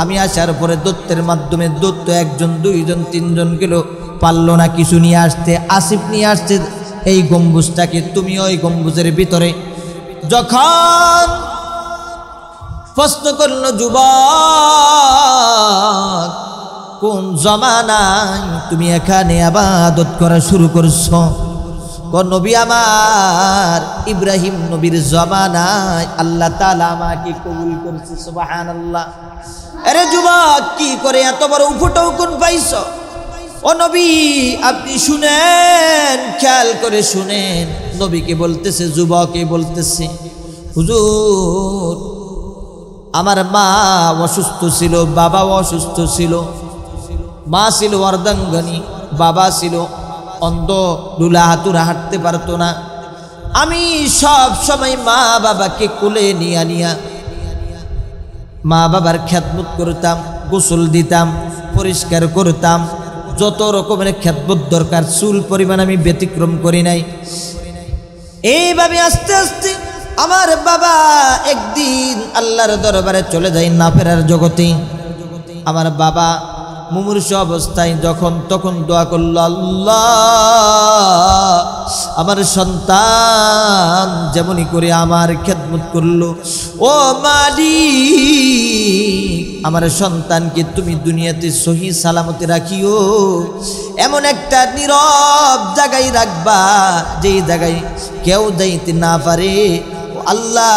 আমি আসার পরে দৈত্যের মাধ্যমে, দৈত্য একজন দুইজন তিনজন গেল, পারল না কিছু নিয়ে আসতে। আসিফ নিয়ে আসছে এই গম্বুজটাকে, তুমি ওই গম্বুজের ভিতরে। যখন প্রশ্ন করলো যুবক, কোন জমানায় তুমি এখানে ইবাদত করা শুরু করছো? নবী আমার ইব্রাহিম নবীর জমানায় আল্লাহ তাআলা আমাকে কবুল করেছে। সুবহানাল্লাহ। আরে যুবক, কি করে এত বড় উপটৌকন পাইছো? ও নবী, আপনি শুনেন, খেয়াল করে শুনেন। নবীকে বলতেছে, যুবকে বলতেছে, হুজুর আমার মা অসুস্থ ছিল, বাবা অসুস্থ ছিল। মা ছিল অর্ধাঙ্গনী, বাবা ছিল অন্ধ, লুলা হাতুরা হাঁটতে পারতো না। আমি সব সময় মা বাবাকে কোলে নিয়া মা বাবার খেদমত করতাম। গোসল দিতাম, পরিষ্কার করতাম, যত রকমের খেদমত দরকার চুল পরিমাণ আমি ব্যতিক্রম করি নাই। এইভাবে আস্তে আস্তে আমার বাবা একদিন আল্লাহর দরবারে চলে যায় না ফেরার জগতে। আমার বাবা মুমূর্ষ অবস্থায় যখন তখন দোয়া করল, আল্লাহ আমার সন্তান যেমনই করে আমার খেদমত করলো, ও মালিক আমার সন্তানকে তুমি দুনিয়াতে সহি সালামতে রাখিও, এমন একটা নীরব জায়গায় রাখবা যেই জায়গায় কেউ যাইতে না পারে। আল্লাহ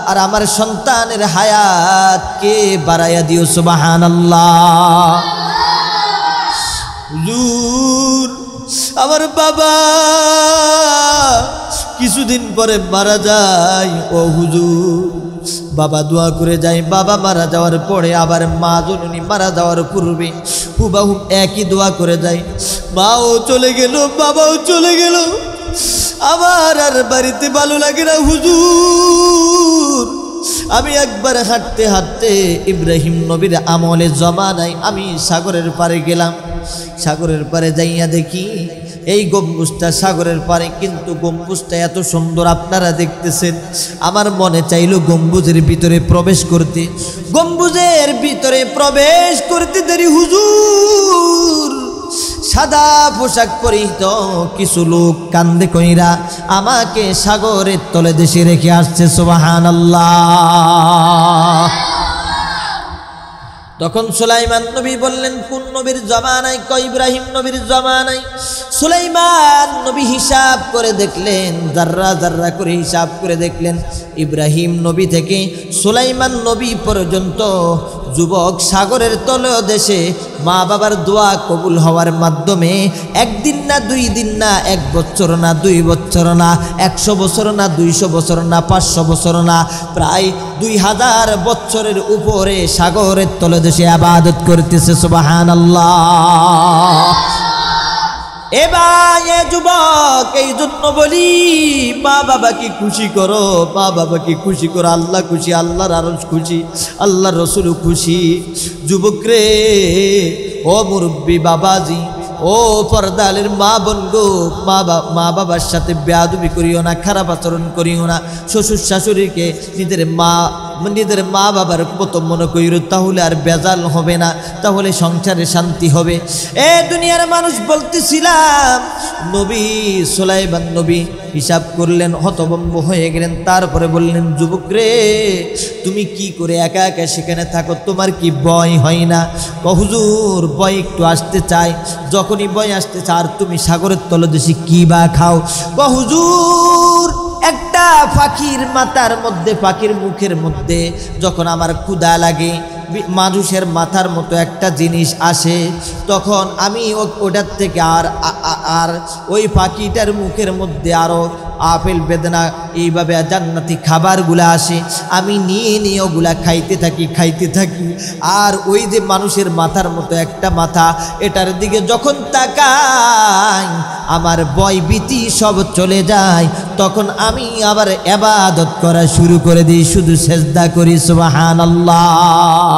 আর আমার সন্তানের হায়াতকে বাড়াইয়া দিও, সুবহানাল্লাহ। হুজুর আমার বাবা কিছুদিন পরে মারা যায়। ও হুজুর বাবা দোয়া করে যায়, বাবা মারা যাওয়ার পরে আবার মা জননী মারা যাওয়ার পূর্বে হুবাহু একই দোয়া করে যায়। মাও চলে গেল, বাবাও চলে গেল, আমার আর বাড়িতে ভালো লাগে না হুজুর। আমি একবার হাঁটতে হাঁটতে ইব্রাহিম নবীর আমলে জমানায় আমি সাগরের পাড়ে গেলাম। সাগরের পাড়ে যাইয়া দেখি এই গম্বুজটা সাগরের পাড়ে, কিন্তু গম্বুজটা এত সুন্দর আপনারা দেখতেছেন। আমার মনে চাইল গম্বুজের ভিতরে প্রবেশ করতে। গম্বুজের ভিতরে প্রবেশ করতে দেরি হুজুর সাদা পোশাক পরিহিত কিছু লোক কান্দে কইরা আমাকে সাগরের তলে দেশে রেখে আসছে, সুবহানাল্লাহ। তখন সুলাইমান নবী বললেন, কোন নবীর জমানায়? কয় ইব্রাহিম নবীর জমানায়। সুলাইমান নবী হিসাব করে দেখলেন, জাররা জাররা করে হিসাব করে দেখলেন, ইব্রাহিম নবী থেকে সুলাইমান নবী পর্যন্ত যুবক সাগরের তলদেশে মা বাবার দোয়া কবুল হওয়ার মাধ্যমে একদিন না, 2 দিন না, 1 বছর না, 2 বছর না, 100 বছর না, 200 বছর না, 500 বছর না, প্রায় 2000 বছরের উপরে সাগরের তলদেশে ইবাদত করতেছে, সুবহানাল্লাহ। এবার এ যুবক, এই জন্য বলি মা বাবাকে খুশি করো, মা বাবাকে খুশি করো। আল্লাহ খুশি, আল্লাহর আরশ খুশি, আল্লাহর রসুল খুশি। যুবক রে, ও মুরব্বী বাবাজি, ও পর্দালের মা বোন গো, মা বাবার সাথে বেয়াদবি করিও না, খারাপ আচরণ করিও না। শ্বশুর শাশুড়িকে নিজের মা বাবার মতো মনে করিও, তাহলে আর বেজাল হবে না, তাহলে সংসারে শান্তি হবে। এ দুনিয়ার মানুষ বলতেছিলাম, নবী সুলাইমান নবী হিসাব করলেন, হতভম্ব হয়ে গেলেন। তারপরে বললেন, যুবক রে তুমি কি করে একা একা সেখানে থাকো, তোমার কি ভয় হয় না? হুজুর ভয় একটু আসতে চায়, যখনই ভয় আসতে চায়। আর তুমি সাগরের তলদেশে কি বা খাও? হুজুর একটা পাখির মাথার মধ্যে, পাখির মুখের মধ্যে যখন আমার ক্ষুধা লাগে, মানুষের মাথার মতো একটা জিনিস আসে, তখন আমি ওটার থেকে আর ওই পাখিটার মুখের মধ্যে আরও আপেল বেদনা এইভাবে জান্নাতি খাবারগুলো আসে, আমি নিয়ে ওগুলা খাইতে থাকি। আর ওই যে মানুষের মাথার মতো একটা মাথা, এটার দিকে যখন তাকাই আমার ভয় ভীতি সব চলে যায়। তখন আমি আবার ইবাদত করা শুরু করে দিই, শুধু সেজদা করি, সুবহানাল্লাহ।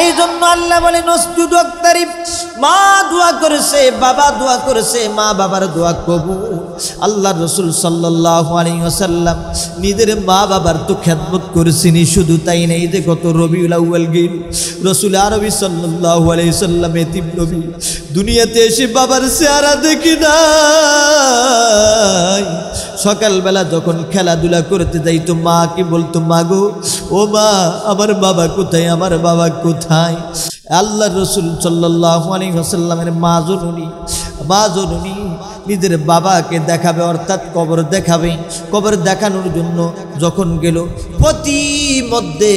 এই জন্য আল্লাহ বলেন, নসজুদ ওয়াক্তারিব। মা দোয়া করেছে, বাবা দোয়া করেছে, মা বাবার দোয়া কবুল। আল্লাহ রসুল সাল্লাল্লাহু আলাইহি ওয়াসাল্লাম নিজের মা বাবার তো খেদমত করেছেনি, শুধু তাই নেই যে গত রবিউল আউয়াল গেল রসুল আরবি সাল্লাল্লাহু আলাইহি ওয়াসাল্লাম এতিম নবী, দুনিয়াতে এসে বাবার চেহারা দেখি নাই। সকালবেলা যখন খেলাধুলা করতে যাইতো, মা কি বলতো, মা গো, ও মা আমার বাবা কোথায়, আমার বাবা কোথায়? আল্লাহ রসুল সাল্লাল্লাহু আলাইহি ওয়াসাল্লামের মা জননী নিজের বাবাকে দেখাবে, অর্থাৎ কবর দেখাবে। কবর দেখানোর জন্য যখন গেল, প্রতিমধ্যে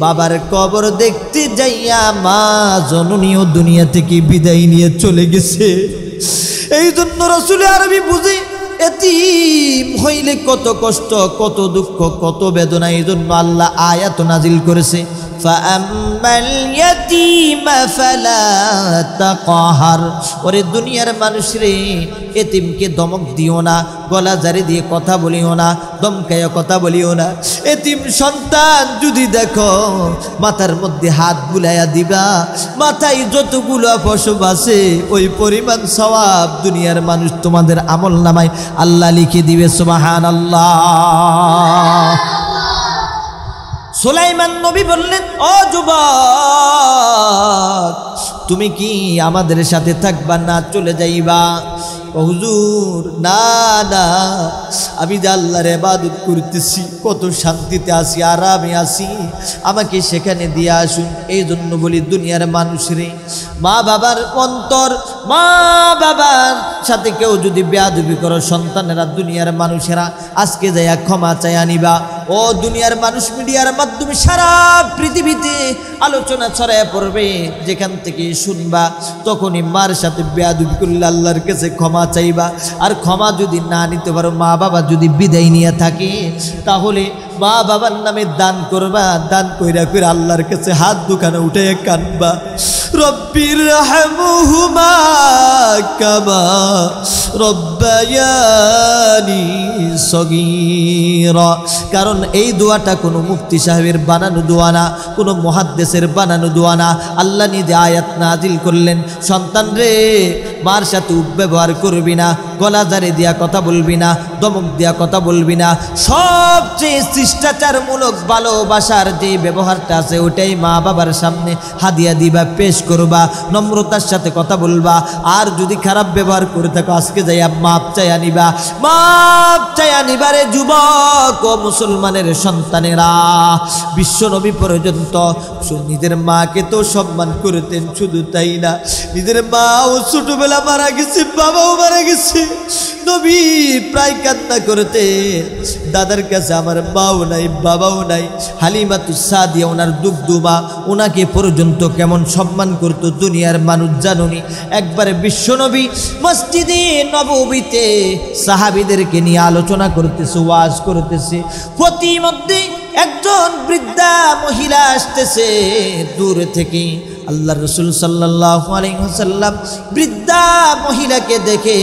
বাবার কবর দেখতে যাইয়া মা জননীও দুনিয়া থেকে বিদায় নিয়ে চলে গেছে। এই জন্য রসুল আরবি বুঝে এতিম হইলে কত কষ্ট, কত দুঃখ, কত বেদনা। এই জন্য আল্লাহ আয়াত নাজিল করেছে, ফাআম্মাল ইয়াতীমা ফালা তাকহার। ওরে দুনিয়ার মানুষ রে, এতিমকে ধমক দিও না, গলা জারি দিয়ে কথা বলিও না, ধমকাইয়া কথা বলিও না। এতিম সন্তান যদি দেখো, মাথার মধ্যে হাত বুলাইয়া দিবা, মাথায় যতগুলো পশম আছে ওই পরিমাণ সওয়াব দুনিয়ার মানুষ তোমাদের আমল নামায় আল্লাহ লিখে দিবে। সুবহানাল্লাহ। সুলাইমান নবী বললেন, ও যুবক, তুমি কি আমাদের সাথে থাকবা না চলে যাইবা? ও হুজুর, না না, আমি যে আল্লাহর ইবাদত করতেছি, কত শান্তিতে আছি, আরামে আছি, আমাকে সেখানে দিয়ে আসুন। এই জন্য বলি দুনিয়ার মানুষরে, মা বাবার অন্তর, মা বাবার সাথে কেউ যদি বেয়াদবি করো, সন্তানেরা, দুনিয়ার মানুষেরা আজকে যাইয়া ক্ষমা চাই আনিবা। ও দুনিয়ার মানুষ, মিডিয়ার মাধ্যমে সারা পৃথিবীতে আলোচনা ছড়ায় পড়বে, যেখান থেকে শুনবা তখনই মার সাথে বেয়াদবি করলে আল্লাহর কাছে ক্ষমা চাইবা। আর ক্ষমা যদি না নিতে পারো, মা বাবা যদি বিদায় নিয়ে থাকে, তাহলে মা বাবার নামে দান করবা, দান কইরা কইরা আল্লাহর কাছে হাত দুখানে উঠে কাঁদবা, রব্বির রহমহুমা কামা রব্বায়ানি সগীরা। কারণ এই দোয়াটা কোনো মুফতি সাহেবের বানানো দোয়া না, কোনো মুহাদ্দিসের বানানো দোয়া না। আল্লাহ নিজে আয়াত নাজিল করলেন, সন্তান রে, মার সাথে ব্যবহার করবি না, গলা জারি দিয়া কথা বলবি না, ধমক দিয়া কথা বলবি না। সবচেয়ে শিষ্টাচারমূলক ভালোবাসার যে ব্যবহারটা আছে, ওটাই মা বাবার সামনে হাদিয়া দিবা, পেশ করবা, নম্রতার সাথে কথা বলবা। আর যদি খারাপ ব্যবহার করে থাকো, আজকে যাইয়া মাপ চাইয়া নিবা, মাপ চাইয়া নিবারে যুবক ও মুসলমানের সন্তানেরা। বিশ্বনবী পর্যন্ত নিজের মাকে তো সম্মান করতেন, শুধু তাই না, নিজের মাও ছোটবেলা মারা গেছে, বাবাও মারা গেছে। নবী প্রায় কান্না করতেন, দাদার কাছে আমার মাও নাই, বাবাও নাই। হালিমাতুস সাদিয়া ওনার দুগ্ধমা, ওনাকে পর্যন্ত কেমন সম্মান করতো দুনিয়ার মানুষ জানুনি। একবারে বিশ্বনবী মসজিদে নববীতে সাহাবীদেরকে নিয়ে আলোচনা করতেছে, ওয়াজ করতেছে। প্রতিমধ্যে একজন বৃদ্ধা মহিলা আসতেছে দূর থেকে। আল্লাহ রসুল সাল্লাল্লাহু আলাইহি ওয়াসাল্লাম বৃদ্ধা মহিলাকে দেখে,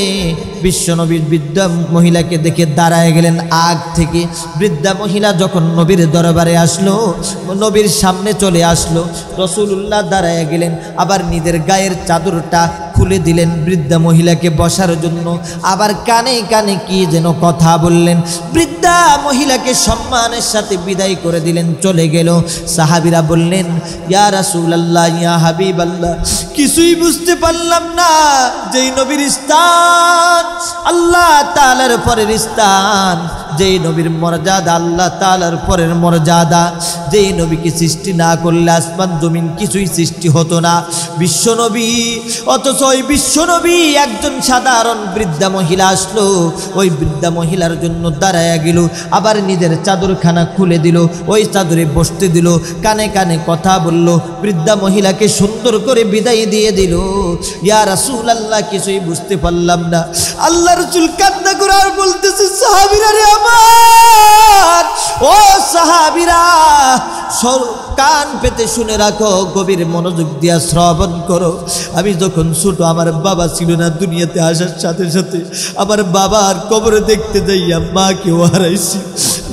বিশ্বনবীর বৃদ্ধা মহিলাকে দেখে দাঁড়ায় গেলেন আগ থেকে। বৃদ্ধা মহিলা যখন নবীর দরবারে আসলো, নবীর সামনে চলে আসলো, রাসূলুল্লাহ দাঁড়ায় গেলেন, আবার নিজের গায়ের চাদরটা খুলে দিলেন বৃদ্ধা মহিলাকে বসার জন্য, আবার কানে কানে কি যেন কথা বললেন। বৃদ্ধা মহিলাকে সম্মানের সাথে বিদায় করে দিলেন, চলে গেল। সাহাবীরা বললেন, ইয়া রাসূলুল্লাহ, ইয়া হাবিবাল্লাহ, কিছুই বুঝতে পারলাম না। যেই নবীর স্থান আল্লাহ তাআলার পরের স্থান, যেই নবীর মর্যাদা আল্লাহ তাআলার পরের মর্যাদা, যেই নবীকে সৃষ্টি না করলে আসমান জমিন কিছুই সৃষ্টি হতো না, বিশ্বনবী। অথচ ওই বিশ্বনবী একজন সাধারণ বৃদ্ধা মহিলা আসলো, ওই বৃদ্ধা মহিলার জন্য দাঁড়ায়া গেল, আবার নিজের চাদরখানা খুলে দিল, ওই চাদরে বসতে দিল, কানে কানে কথা বলল, বৃদ্ধা মহিলাকে সুন্দর করে বিদায় দিয়ে দিল। ইয়া রাসূলুল্লাহ, কিছুই বুঝতে পারলাম না। আল্লাহ রাসূল কান্না করে আর বলতেছে, সাহাবীরা রে আমার, ও সাহাবীরা, কান পেতে শুনে রাখো, গভীর মনোযোগ দিয়া শ্রবণ করো। আমি যখন ছোট, আমার বাবা ছিল না, দুনিয়াতে আসার সাথে সাথে আমার বাবার কবরে দেখতে যাইয়া মাকেও হারাইছি,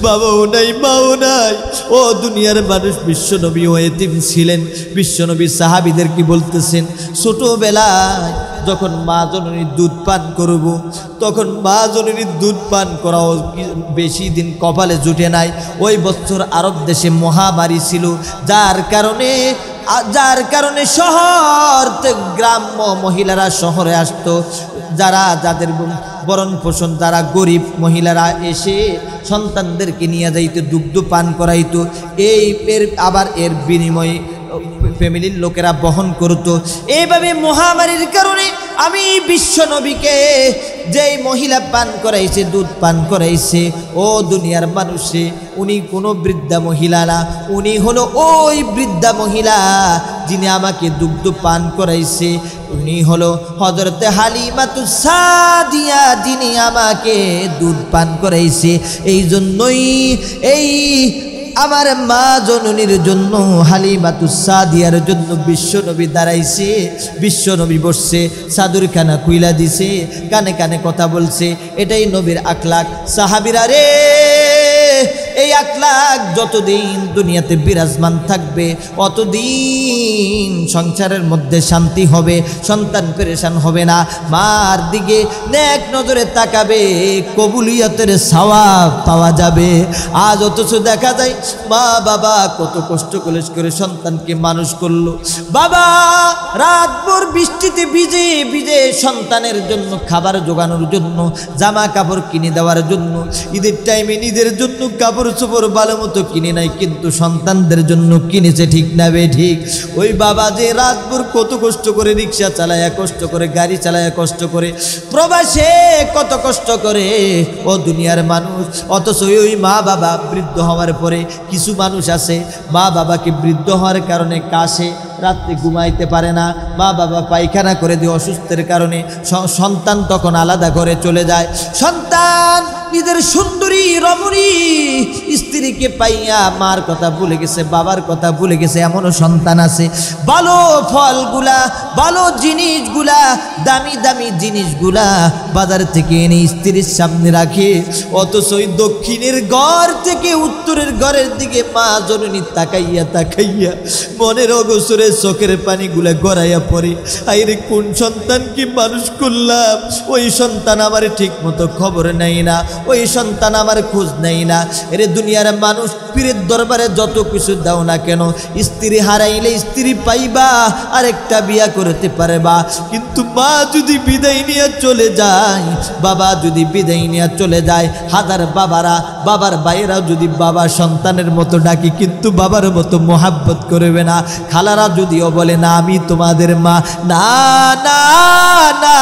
বাবাও নাই, মাও নাই। ও দুনিয়ার মানুষ, বিশ্বনবীও এতিম ছিলেন। বিশ্বনবী সাহাবীদেরকে বলতেছেন, ছোটবেলায় যখন মা জননীর দুধ পান করব, তখন মা জননীর দুধ পান করাও বেশি দিন কপালে জুটে নাই। ওই বছর আরব দেশে মহামারী ছিল, যার কারণে শহর থেকে গ্রাম্য মহিলারা শহরে আসতো। যাদের বরণ পোষণ, যারা গরিব মহিলারা এসে সন্তানদেরকে নিয়ে যাইতো, দুগ্ধ পান করাইতো। আবার এর বিনিময়ে ফ্যামিলির লোকেরা বহন করত। এইভাবে মহামারীর কারণে আমি বিশ্বনবীকে যেই মহিলা পান করাইছে, দুধ পান করাইছে, ও দুনিয়ার মানুষে, উনি কোনো বৃদ্ধা মহিলা না, উনি হলো ওই বৃদ্ধা মহিলা যিনি আমাকে দুগ্ধ পান করাইছে। উনি হলো হযরতে হালিমাতুস সাদিয়া, যিনি আমাকে দুধ পান করাইছে। এই জন্যই এই আমার মা জননীর জন্য, হালিমাতুস সাদিয়ার জন্য বিশ্বনবী দাঁড়াইছে, বিশ্বনবী বসছে, চাদরখানা খুইলা দিছে, কানে কানে কথা বলছে। এটাই নবীর আখলাক। সাহাবীরা রে, এই আখলাক যতদিন দুনিয়াতে বিরাজমান থাকবে অতদিন সংসারের মধ্যে শান্তি হবে, সন্তান পেরেশান হবে না, মার দিকে নেক নজরে তাকাবে, কবুলিয়তের সওয়াব পাওয়া যাবে। আজ অথচ দেখা যায় মা বাবা কত কষ্ট করে সন্তানকে মানুষ করলো। বাবা রাতভর বৃষ্টিতে ভিজে ভিজে সন্তানের জন্য খাবার জোগানোর জন্য, জামা কাপড় কিনে দেওয়ার জন্য, ঈদের টাইমে নিজের জন্য কাপড় চোপড় ভালো মতো কিনে নাই, কিন্তু সন্তানদের জন্য কিনেছে, ঠিক না বে ঠিক? ওই বাবা যে রাতভর কত কষ্ট করে রিক্সা চালায়, কষ্ট করে গাড়ি চালায়, কষ্ট করে প্রবাসে কত কষ্ট করে, ও দুনিয়ার মানুষ। অথচ ওই মা বাবা বৃদ্ধ হওয়ার পরে, কিছু মানুষ আছে মা বাবাকে বৃদ্ধ হওয়ার কারণে কাশে, রাত্রে ঘুমাইতে পারে না, মা বাবা পায়খানা করে দিয়ে অসুস্থের কারণে সন্তান তখন আলাদা করে চলে যায়। সন্তান নিজের সুন্দরী রমণী স্ত্রীকে পাইয়া মার কথা ভুলে গেছে, বাবার কথা ভুলে গেছে, এমনও সন্তান আছে। ভালো ফলগুলা, ভালো জিনিসগুলা, দামি দামি জিনিসগুলা বাজার থেকে এনে স্ত্রীর সামনে রাখে, অথচ ওই দক্ষিণের ঘর থেকে উত্তরের ঘরের দিকে মা জননী তাকাইয়া তাকাইয়া মনের অগোচরে চোখের পানিগুলা গড়াইয়া পড়ে। আইরে কোন সন্তানকে মানুষ করলাম, ওই সন্তান আমার ঠিক মতো খবর নেই না, ওই সন্তান আমার খোঁজ নেই না। এরে দুনিয়ার মানুষ, পীরের দরবারে যত কিছু দাও না কেন, স্ত্রী হারাইলে স্ত্রী পাইবা, আরেকটা বিয়া করতে পারবা, কিন্তু মা যদি বিদায় নিয়ে চলে যায়, বাবা যদি বিদায় নিয়ে চলে যায়, হাজার বাবারা, বাবার ভাইয়েরাও যদি বাবা সন্তানের মতো ডাকি, কিন্তু বাবার মতো মোহাব্বত করবে না। খালারা যদিও বলে না আমি তোমাদের মা, না না না,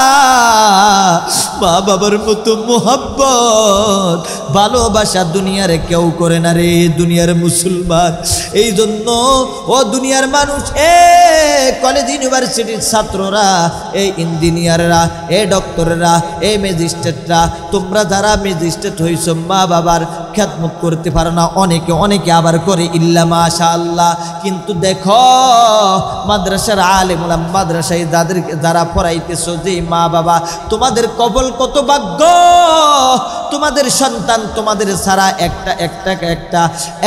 মা বাবার মতো মোহাব্বত ভালোবাসা দুনিয়ার কেউ করে না রে, দুনিয়ার মুসলমান। এই জন্য ও দুনিয়ার মানুষ, কলেজ ইউনিভার্সিটির ছাত্ররা, এই ইঞ্জিনিয়াররা, ডক্টররা, ম্যাজিস্ট্রেটরা, তোমরা যারা ম্যাজিস্ট্রেট হইছো, মা বাবার খেদমত করতে পারো না। অনেকে আবার করে, ইল্লা মাশাআল্লাহ। কিন্তু দেখো মাদ্রাসার আলেম ওলামা, মাদ্রাসায় যারা পড়াইতেছো, যে মা বাবা, তোমাদের কবল কত ভাগ্য, তোমাদের সন্তান তোমাদের ছাড়া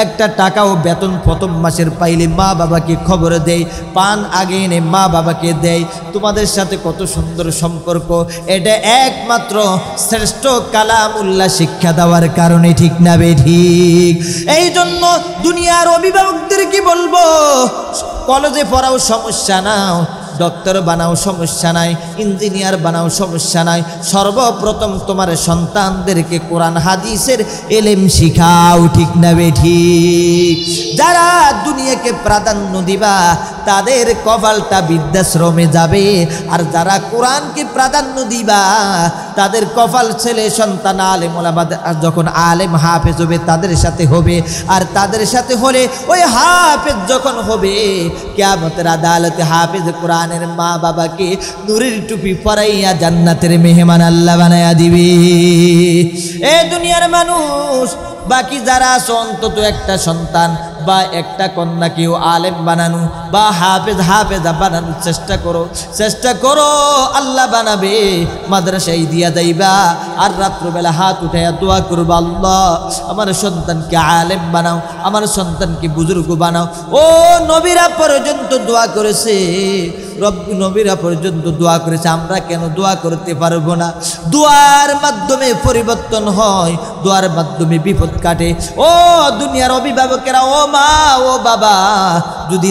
একটা টাকাও বেতন প্রথম মাসের পাইলে মা বাবাকে খবর দেয়, পান আগে এনে মা বাবাকে দেয়। তোমাদের সাথে কত সুন্দর সম্পর্ক, এটা একমাত্র শ্রেষ্ঠ কালামুল্লাহ শিক্ষা দেওয়ার কারণে, ঠিক না বে ঠিক? এই জন্য দুনিয়ার অভিভাবকদের কি বলবো, কলেজে পড়াও সমস্যা নাও, ডক্টর বানাও সমস্যা নাই, ইঞ্জিনিয়ার বানাও সমস্যা নাই, সর্বপ্রথম তোমার সন্তানদেরকে কোরআন হাদিসের এলেম শিখাও, ঠিক না বে ঠিক? যারা দুনিয়াকে প্রাধান্য দিবা তাদের কপালটা বৃদ্ধাশ্রমে যাবে, আর যারা কোরআনকে প্রাধান্য দিবা তাদের কপাল ছেলে সন্তান আলেম ওলামা যখন আলেম হাফেজ হবে তাদের সাথে হবে, আর তাদের সাথে হলে ওই হাফেজ যখন হবে কিয়ামতের আদালতে হাফেজ কোরআনের মা বাবাকে নূরের টুপি পরাইয়া জান্নাতের মেহমান আল্লাহ বানায়া দিবে। এ দুনিয়ার মানুষ, বাকি যারা আছে অন্তত একটা সন্তান বা একটা কন্যাকেও আলেম বানানো বা হাফেজা বানানোর চেষ্টা করো, আল্লাহ বানাবে। মাদ্রাসায় দিয়া যাইবা আর রাত্রবেলা হাত উঠাইয়া দোয়া করবা, আল্লাহ আমার সন্তানকে আলেম বানাও, আমার সন্তানকে বুজুর্গ বানাও। ও নবীরা পর্যন্ত দোয়া করেছে, নবীরা পর্যন্ত দোয়া করেছে, আমরা কেন দোয়া করতে পারবো না? দোয়ার মাধ্যমে পরিবর্তন হয়, দোয়ার মাধ্যমে বিপদ কাটে। ও দুনিয়ার অভিভাবকেরা, ও মা ও বাবা, যদি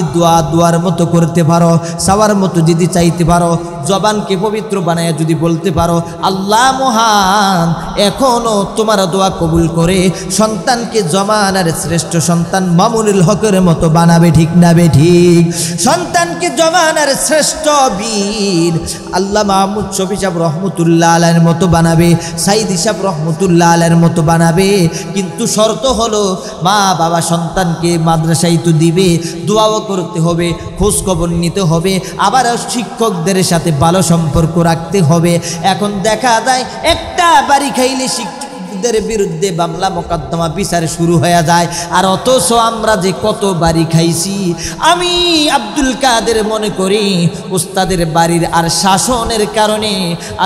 দোয়ার মতো করতে পারো, সাওয়ার মতো যদি চাইতে পারো, জবানকে পবিত্র বানায় যদি বলতে পারো আল্লাহ মহান এখনো তোমার দোয়া কবুল করে সন্তানকে জমানার শ্রেষ্ঠ সন্তান মামুনুল হকের মতো বানাবে, ঠিক না বে ঠিক? সন্তানকে জমানার শ্রেষ্ঠ বীর আল্লাহ মাহমুদ শফি সাহেব রহমতুল্লাহ আলাইহির মতো বানাবে, সাইদি সাহেব রহমতুল্লাহ আলাইহির মতো বানাবে। কিন্তু শর্ত হলো মা বাবা সন্তানকে মাদ্রাসায় তো দিবে, দোয়া দোয়াও করতে হবে, খোঁজখবর নিতে হবে, আবার শিক্ষকদের সাথে ভালো সম্পর্ক রাখতে হবে। এখন দেখা যায় একটা বাড়ি খাইলে শিক্ষকদের বিরুদ্ধে মামলা মোকদ্দমা বিচার শুরু হয়ে যায়, আর অথচ আমরা যে কত বাড়ি খাইছি। আমি আব্দুল কাদের মনে করি উস্তাদের বাড়ির আর শাসনের কারণে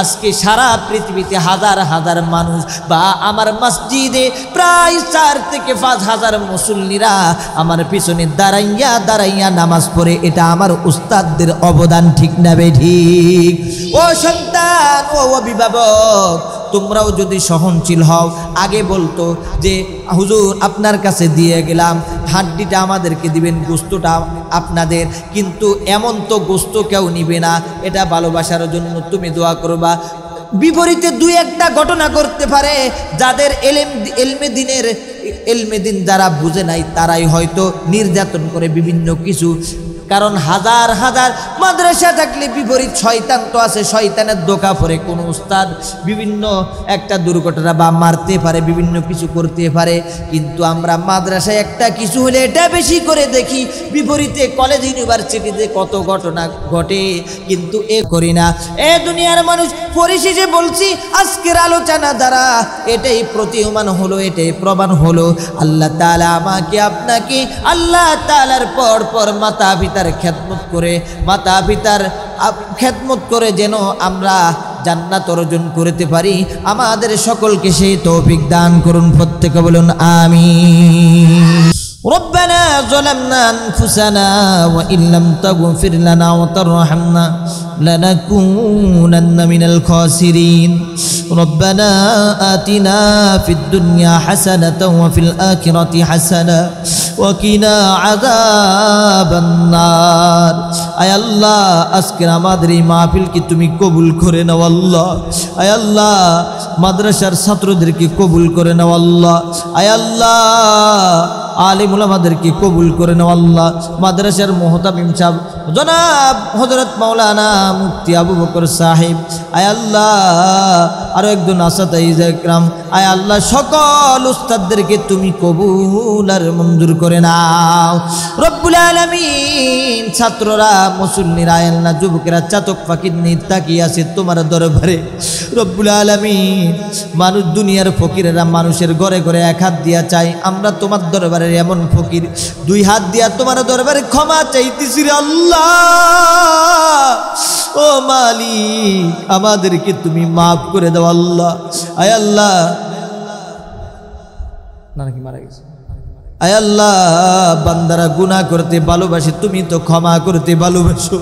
আজকে সারা পৃথিবীতে হাজার হাজার মানুষ, বা আমার মসজিদে প্রায় 4 থেকে 5 হাজার মুসল্লিরা আমার পিছনে দাঁড়াইয়া দাঁড়াইয়া নামাজ পড়ে। এটা আমার উস্তাদদের অবদান, ঠিক না বেঠিক? ও সন্তান, ও অভিভাবক, তোমরাও যদি সহনশীল হও, আগে বলতো যে হুজুর আপনার কাছে দিয়ে গেলাম, হাড্ডিটা আমাদেরকে দিবেন, গোস্তটা আপনাদের, কিন্তু এমন তো গোস্ত কেউ নিবে না, এটা ভালোবাসার জন্য তুমি দোয়া করবা। বিপরীতে 2-1টা ঘটনা করতে পারে, যাদের এলমে দিন যারা বুঝে নাই তারাই হয়তো নির্যাতন করে বিভিন্ন কিছু। কারণ হাজার হাজার মাদ্রাসা থাকলে বিপরীত শয়তান তো আছে, শয়তানের ধোঁকা পড়ে কোনো উস্তাদ বিভিন্ন একটা দুর্ঘটনা বা মারতে পারে, বিভিন্ন কিছু করতে পারে। কিন্তু আমরা মাদ্রাসায় একটা কিছু হলে এটা বেশি করে দেখি, বিপরীতে কলেজ ইউনিভার্সিটিতে কত ঘটনা ঘটে, কিন্তু এ করি না। এ দুনিয়ার মানুষ, পরিশেষে বলছি আজকের আলোচনা দ্বারা এটাই প্রতীয়মান হলো, এটাই প্রমাণ হলো আল্লাহ তাআলা আমাকে আপনাকে আল্লাহ তাআলার পর মাতা পিতার খেদমত করে, মাতা পিতার খেদমত করে যেন আমরা জান্নাত অর্জন করতে পারি। আমাদের সকলকে সেই তৌফিক দান করুন, প্রত্যেকে বলুন আমিন। ربنا ظلمنا أنفسنا وإن لم تغفر لنا وترحمنا لنكونن من الخاسرين ربنا آتنا في الدنيا حسنة وفي الآخرة حسنة وقنا عذاب النار আয় আল্লাহ আজকের আমাদের এই মাহফিলকে তুমি কবুল করে নাও আল্লাহ। আয় আল্লাহ মাদ্রাসার ছাত্রদেরকে কবুল করে নাও আল্লাহ। আয় আল্লাহ আলিম উলামাদেরকে কবুল করে নাও আল্লাহ। মাদ্রাসার মুহতামিম সাহেব জনাব হযরত মাওলানা মুফতি আবু বকর সাহেব, আয় আল্লাহ আরো একজন আসাতাইজে ইকরাম, আয় আল্লাহ সকল উস্তাদদেরকে তুমি কবুল আর মঞ্জুর করে নাও রব্বুল আলামিন। ছাত্ররা, মুসল্লিরা, আয় আল্লাহ যুবকেরা চাতক ফাকির নিয়ে তাকিয়ে আছে তোমার দরবারে রব্বুল আলামিন। মানুষ, দুনিয়ার ফকিরেরা মানুষের ঘরে ঘরে 1 হাত দিয়া চাই, আমরা তোমার দরবারের এমন ফকির 2 হাত দিয়া তোমার দরবারে ক্ষমা চাইতেছি রে আল্লাহ। ও মালিক, আমাদেরকে তুমি মাফ করে দাও আল্লাহ। আয় আল্লাহ, নাকি মারা গেছে? আয় আল্লাহ বান্দারা গুনাহ করতে ভালোবাসে, তুমি তো ক্ষমা করতে ভালোবাসো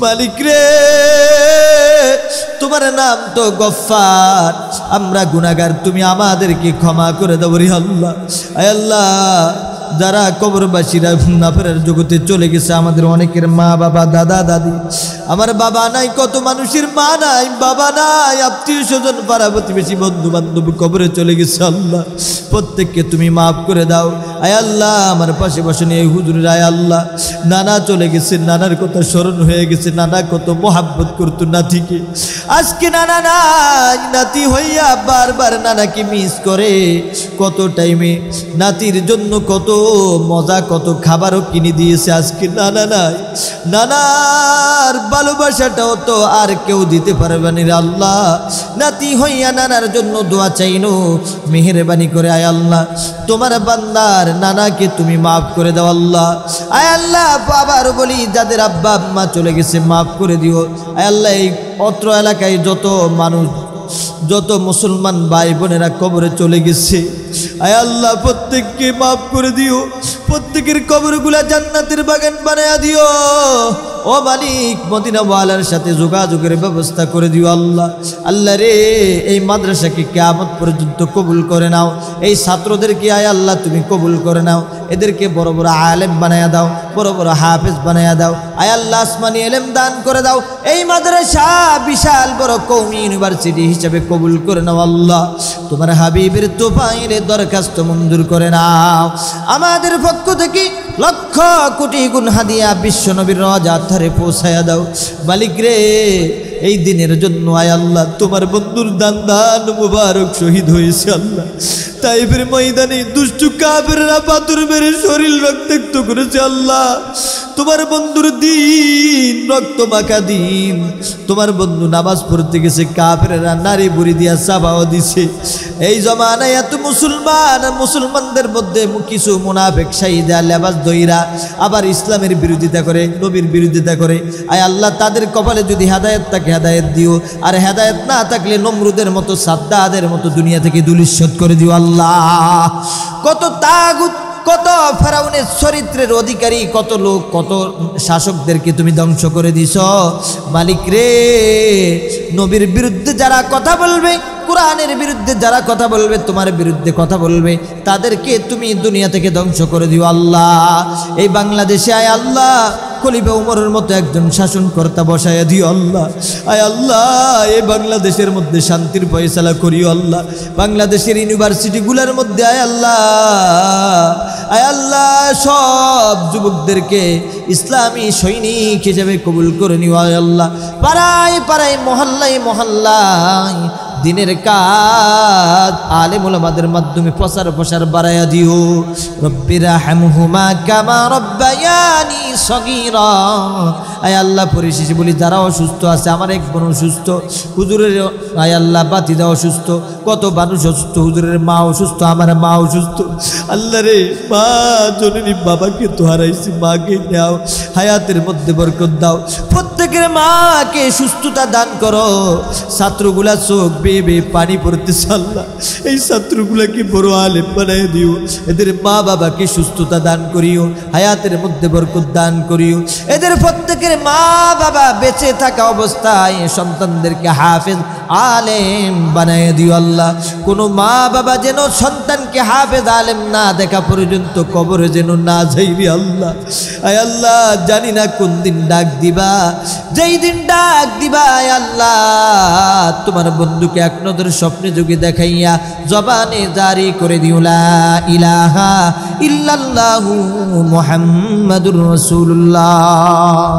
মালিক রে। তোমার নাম তো গফফার, আমরা গুনাহগার, তুমি আমাদেরকে ক্ষমা করে দাও রে আল্লাহ। আয় আল্লাহ যারা কবরবাসীরা নাফেরার জগতে চলে গেছে, আমাদের অনেকের মা বাবা, দাদা দাদি, আমার বাবা নাই, কত মানুষের মা নাই, বাবা নাই, আত্মীয় স্বজন, পাড়া প্রতিবেশী, বন্ধু বান্ধব কবরে চলে গেছে আল্লাহ। প্রত্যেককে তুমি মাফ করে দাও। আয় আল্লাহ আমার পাশে বসে নিয়ে হুজুরের, আয় আল্লাহ নানা চলে গেছে, নানার কথা স্মরণ হয়ে গেছে, নানা কত মোহাব্বত করতো নাতিকে, আজকে নানা নাই, নাতি হইয়া বারবার নানাকে মিস করে। কত টাইমে নাতির জন্য কত মজা, কত খাবারও কিনে দিয়েছে, আজকে নানা নাই। নানার ভালোবাসাটাও তো আর কেউ দিতে পারবে না রে আল্লাহ। নাতি হইয়া নানার জন্য দোয়া চাইনো, মেহেরবানি করে আয় আল্লাহ তোমার বান্দার নানাকে তুমি মাফ করে দাও আল্লাহ। আয় আল্লাহ আবার বলি, যাদের আব্বা আম্মা চলে গেছে মাফ করে দিও। আয় আল্লাহ এই অত্র এলাকায় যত মানুষ, যত মুসলমান ভাই বোনেরা কবরে চলে গেছে, আয় আল্লাহ প্রত্যেককে মাফ করে দিও, প্রত্যেকের কবরগুলা জান্নাতের বাগান বানায়া দিও। ও মালিক মদিনা ওয়ালার সাথে যোগাযোগের ব্যবস্থা করে দিও আল্লাহ। আল্লাহ রে এই মাদ্রাসাকে কিয়ামত পর্যন্ত কবুল করে নাও, এই ছাত্রদেরকে আয় আল্লাহ তুমি কবুল করে নাও, এদেরকে বড় বড় আলেম বানায়া দাও, বড় বড় হাফেজ বানায়া দাও। আয় আল্লাহ আসমানি ইলম দান করে দাও, এই মাদ্রাসা বিশাল বড় কওমি ইউনিভার্সিটি হিসেবে কবুল করে নাও আল্লাহ। তোমার হাবিবের তোফাইলে দরখাস্ত মঞ্জুর করে নাও। আমাদের পক্ষ থেকে লক্ষ কোটি গুণ হাদিয়া বিশ্ব নবীর রওজার ধারে পৌঁছায়া দাও মালিক রে। এই দিনের জন্য আয় আল্লাহ তোমার বন্ধুর দান মুবারক শহীদ হয়েছে আল্লাহ। তাইফের ময়দানে দুষ্ট কাফেররা পাথর মেরে শরীর রক্তাক্ত করেছে আল্লাহ তোমার বন্ধুর দিন রক্ত মাখা দিন তোমার বন্ধু নামাজ পড়তে গেছে কাফেররা নারী বুড়ি দিয়া চাপাও দিছে এই জমানায় এত মুসলমানদের মধ্যে কিছু মুনাফিক শাহিদা লেবাস দইরা আবার ইসলামের বিরোধিতা করে নবীর বিরোধিতা করে আয় আল্লাহ তাদের কপালে যদি হেদায়েত থাকে হেদায়েত দিও আর হেদায়েত না থাকলে নমরুদের মতো সাদ্দাদের মতো দুনিয়া থেকে ধূলিসাৎ করে দিও আল্লাহ কত তাগুত কত ফেরাউনের চরিত্রের অধিকারী কত লোক কত শাসকদেরকে তুমি ধ্বংস করে দিছ মালিক রে নবীর বিরুদ্ধে যারা কথা বলবে কুরআনের বিরুদ্ধে যারা কথা বলবে তোমার বিরুদ্ধে কথা বলবে তাদেরকে তুমি দুনিয়া থেকে ধ্বংস করে দিও আল্লাহ এই বাংলাদেশে আয় আল্লাহ খলিফা উমরের মতো একজন শাসনকর্তা বসায়া দিও আল্লাহ আয় আল্লাহ এই বাংলাদেশের মধ্যে শান্তির ফয়সালা করিও আল্লাহ বাংলাদেশের ইউনিভার্সিটিগুলোর মধ্যে আয় আল্লাহ সব যুবকদেরকে ইসলামী সৈনিক হিসেবে কবুল করে নিও আয় আল্লাহ পাড়ায় পাড়ায় মহল্লায় মহল্লায় দিনের কাজ আলেম ওলামাদের মাধ্যমে প্রসার বাড়ায়া দিও রব্বিরা হামহুমা কামা রব্বায়ানি সগীরা আয় আল্লাহ পরিশেষে বলি যারা অসুস্থ আছে আমার এক বোন অসুস্থ হুজুরের আয় আল্লাহ বাতিদা অসুস্থ কত মানুষ অসুস্থ হুজুরের মা অসুস্থ আমার মা অসুস্থ আল্লাহ রে মা জননী বাবাকে তো হারাইছি মাকে দাও হায়াতের মধ্যে বরকত দাও প্রত্যেকের মাকে সুস্থতা দান করো ছাত্রগুলা চোখ বেবে পানি পড়তেছে আল্লাহ এই ছাত্রগুলাকে বড় আলেম বানায় দিও এদের মা বাবাকে সুস্থতা দান করিও হায়াতের মধ্যে বরকত দান করিও এদের প্রত্যেকের মা বাবা বেঁচে থাকা অবস্থায় সন্তানদেরকে হাফেজ আলেম বানায় দিও আল্লাহ কোনো মা বাবা যেন সন্তানকে হাফেজ আলেম না দেখা পর্যন্ত কবরে যেন না যাইবি আল্লাহ আয় আল্লাহ জানি না কোন দিন ডাক দিবা যেই দিন ডাক দিবা আয় আল্লাহ তোমার বন্ধুকে এক নজর স্বপ্নে যোগে দেখাইয়া জবানে জারি করে দিও লা ইলাহা ইল্লাল্লাহু মুহাম্মাদুর রাসূলুল্লাহ।